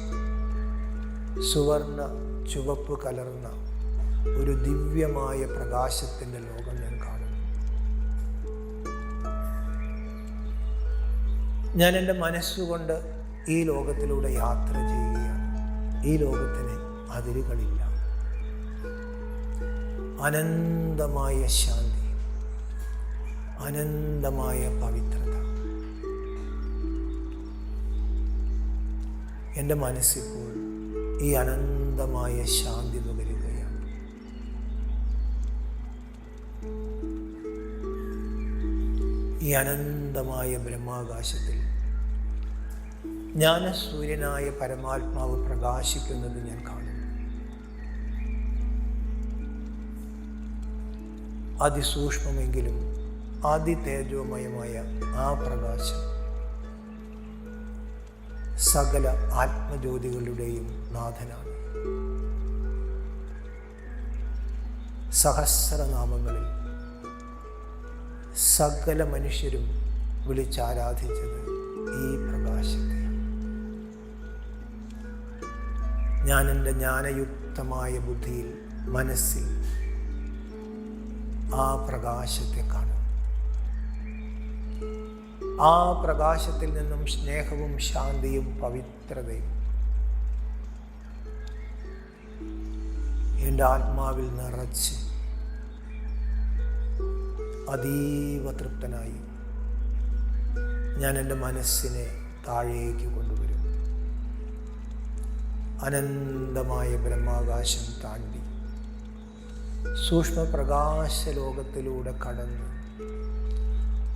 സുവർണ ചുവപ്പ് കലർന്ന ഒരു ദിവ്യമായ പ്രകാശത്തിൻ്റെ ലോകം ഞാൻ കാണുന്നു. ഞാൻ എൻ്റെ മനസ്സുകൊണ്ട് ഈ ലോകത്തിലൂടെ യാത്ര ചെയ്യുകയാണ്. ഈ ലോകത്തിന് അതിരുകളില്ല. അനന്തമായ ശാന്തി, അനന്തമായ പവിത്രത. എൻ്റെ മനസ്സിപ്പോൾ ഈ അനന്തമായ ശാന്തി നുകരുകയാണ്. ഈ അനന്തമായ ബ്രഹ്മാകാശത്തിൽ ജ്ഞാനസൂര്യനായ പരമാത്മാവ് പ്രകാശിക്കുന്നത് ഞാൻ കാണുന്നു. അതിസൂക്ഷ്മമെങ്കിലും അതിതേജോമയമായ ആ പ്രകാശം സകല ആത്മജ്യോതികളുടെയും നാഥനാണ്. സഹസ്രനാമങ്ങളിൽ സകല മനുഷ്യരും വിളിച്ചാരാധിച്ചത് ഈ പ്രകാശത്തെയാണ്. ഞാൻ എൻ്റെ ജ്ഞാനയുക്തമായ ബുദ്ധിയിൽ, മനസ്സിൽ ആ പ്രകാശത്തെ കാണും. ആ പ്രകാശത്തിൽ നിന്നും സ്നേഹവും ശാന്തിയും പവിത്രതയും എൻ്റെ ആത്മാവിൽ നിറച്ച് അതീവ തൃപ്തനായി ഞാൻ എൻ്റെ മനസ്സിനെ താഴേക്ക് കൊണ്ടുവരും. അനന്തമായ ബ്രഹ്മാകാശം താണ്ടി സൂക്ഷ്മപ്രകാശ ലോകത്തിലൂടെ കടന്ന്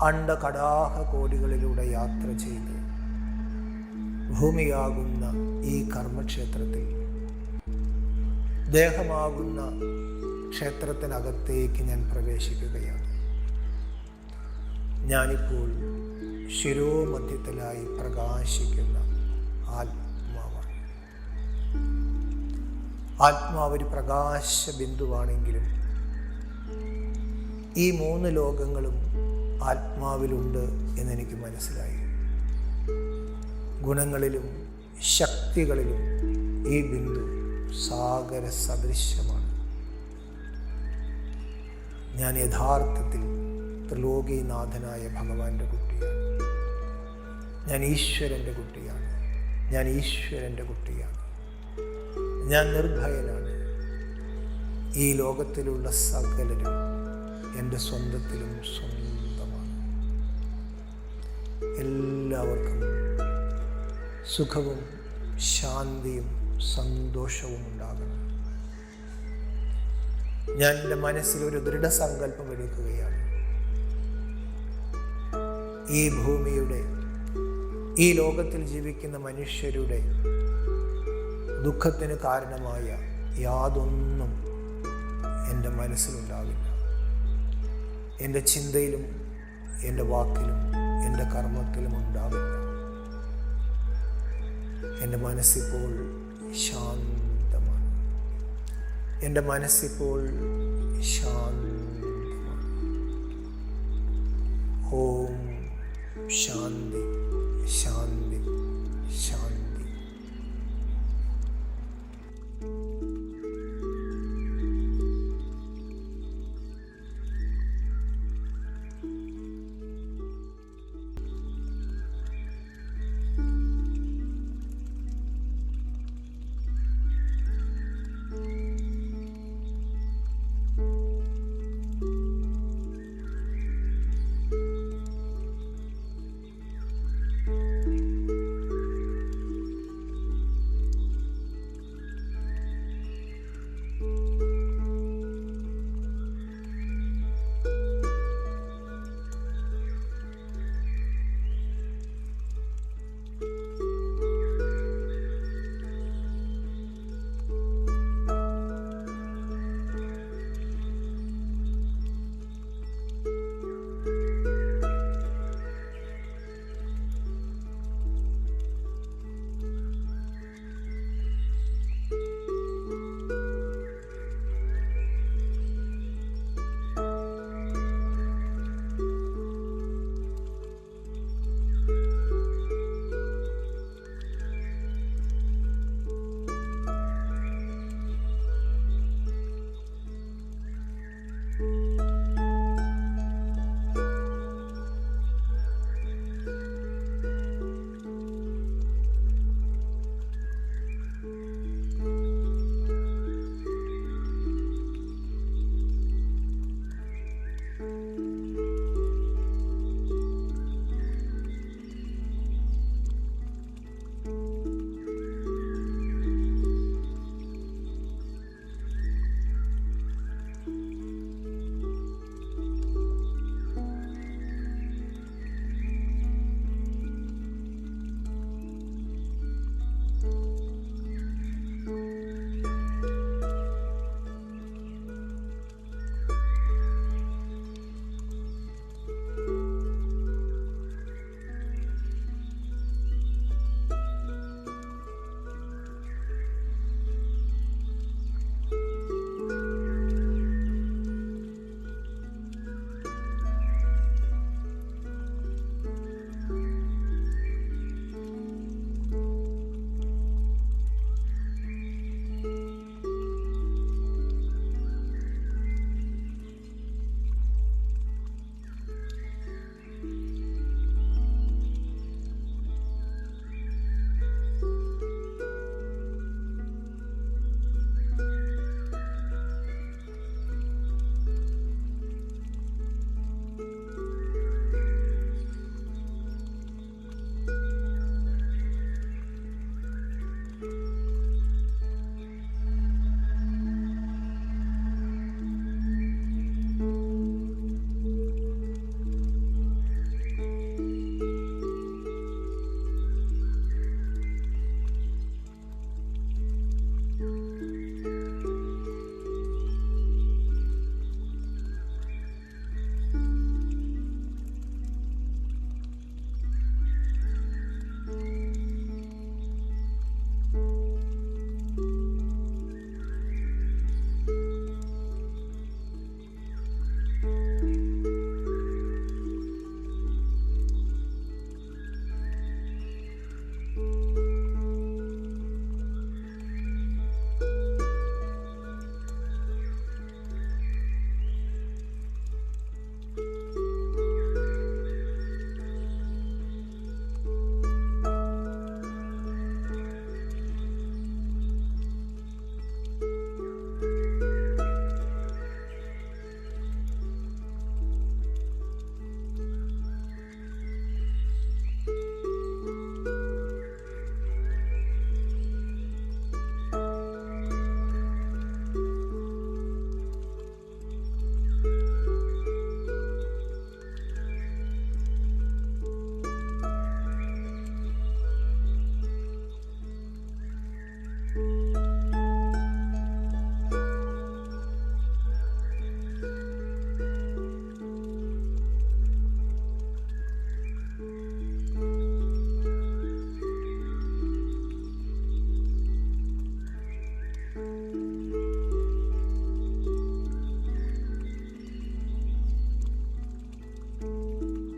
അണ്ഡകടാഹ കോടികളിലൂടെ യാത്ര ചെയ്ത് ഭൂമിയാകുന്ന ഈ കർമ്മക്ഷേത്രത്തിൽ ദേഹമാകുന്ന ക്ഷേത്രത്തിനകത്തേക്ക് ഞാൻ പ്രവേശിക്കുകയാണ്. ഞാനിപ്പോൾ ശിരോമധ്യത്തിലായി പ്രകാശിക്കുന്ന ആത്മാവാണ്. ആത്മാവൊരു പ്രകാശ ബിന്ദുവാണെങ്കിലും ഈ 3 ലോകങ്ങളും ആത്മാവിലുണ്ട് എന്നെനിക്ക് മനസ്സിലായി. ഗുണങ്ങളിലും ശക്തികളിലും ഈ ബിന്ദു സാഗര സദൃശ്യമാണ്. ഞാൻ യഥാർത്ഥത്തിൽ ത്രിലോകീനാഥനായ ഭഗവാന്റെ കുട്ടിയാണ്. ഞാൻ ഈശ്വരൻ്റെ കുട്ടിയാണ്. ഞാൻ ഈശ്വരൻ്റെ കുട്ടിയാണ്. ഞാൻ നിർഭയനാണ്. ഈ ലോകത്തിലുള്ള സകലരും എൻ്റെ സ്വന്തത്തിലും സ്വന്തമാണ്. എല്ലാവർക്കും സുഖവും ശാന്തിയും സന്തോഷവും ഉണ്ടാകണം. ഞാൻ എൻ്റെ മനസ്സിൽ ഒരു ദൃഢസങ്കല്പം എടുക്കുകയാണ്. ഈ ഭൂമിയുടെ, ഈ ലോകത്തിൽ ജീവിക്കുന്ന മനുഷ്യരുടെ ദുഃഖത്തിന് കാരണമായ യാതൊന്നും എൻ്റെ മനസ്സിലുണ്ടാവില്ല. എൻ്റെ ചിന്തയിലും എൻ്റെ വാക്കിലും എൻ്റെ കർമ്മത്തിലും ഉണ്ടാവില്ല. എൻ്റെ മനസ്സിപ്പോൾ ശാന്തമാണ്. എൻ്റെ മനസ്സിപ്പോൾ ശാന്തമാണ്. ഓം ശാന്തി ശാന്തി ശാന്തി.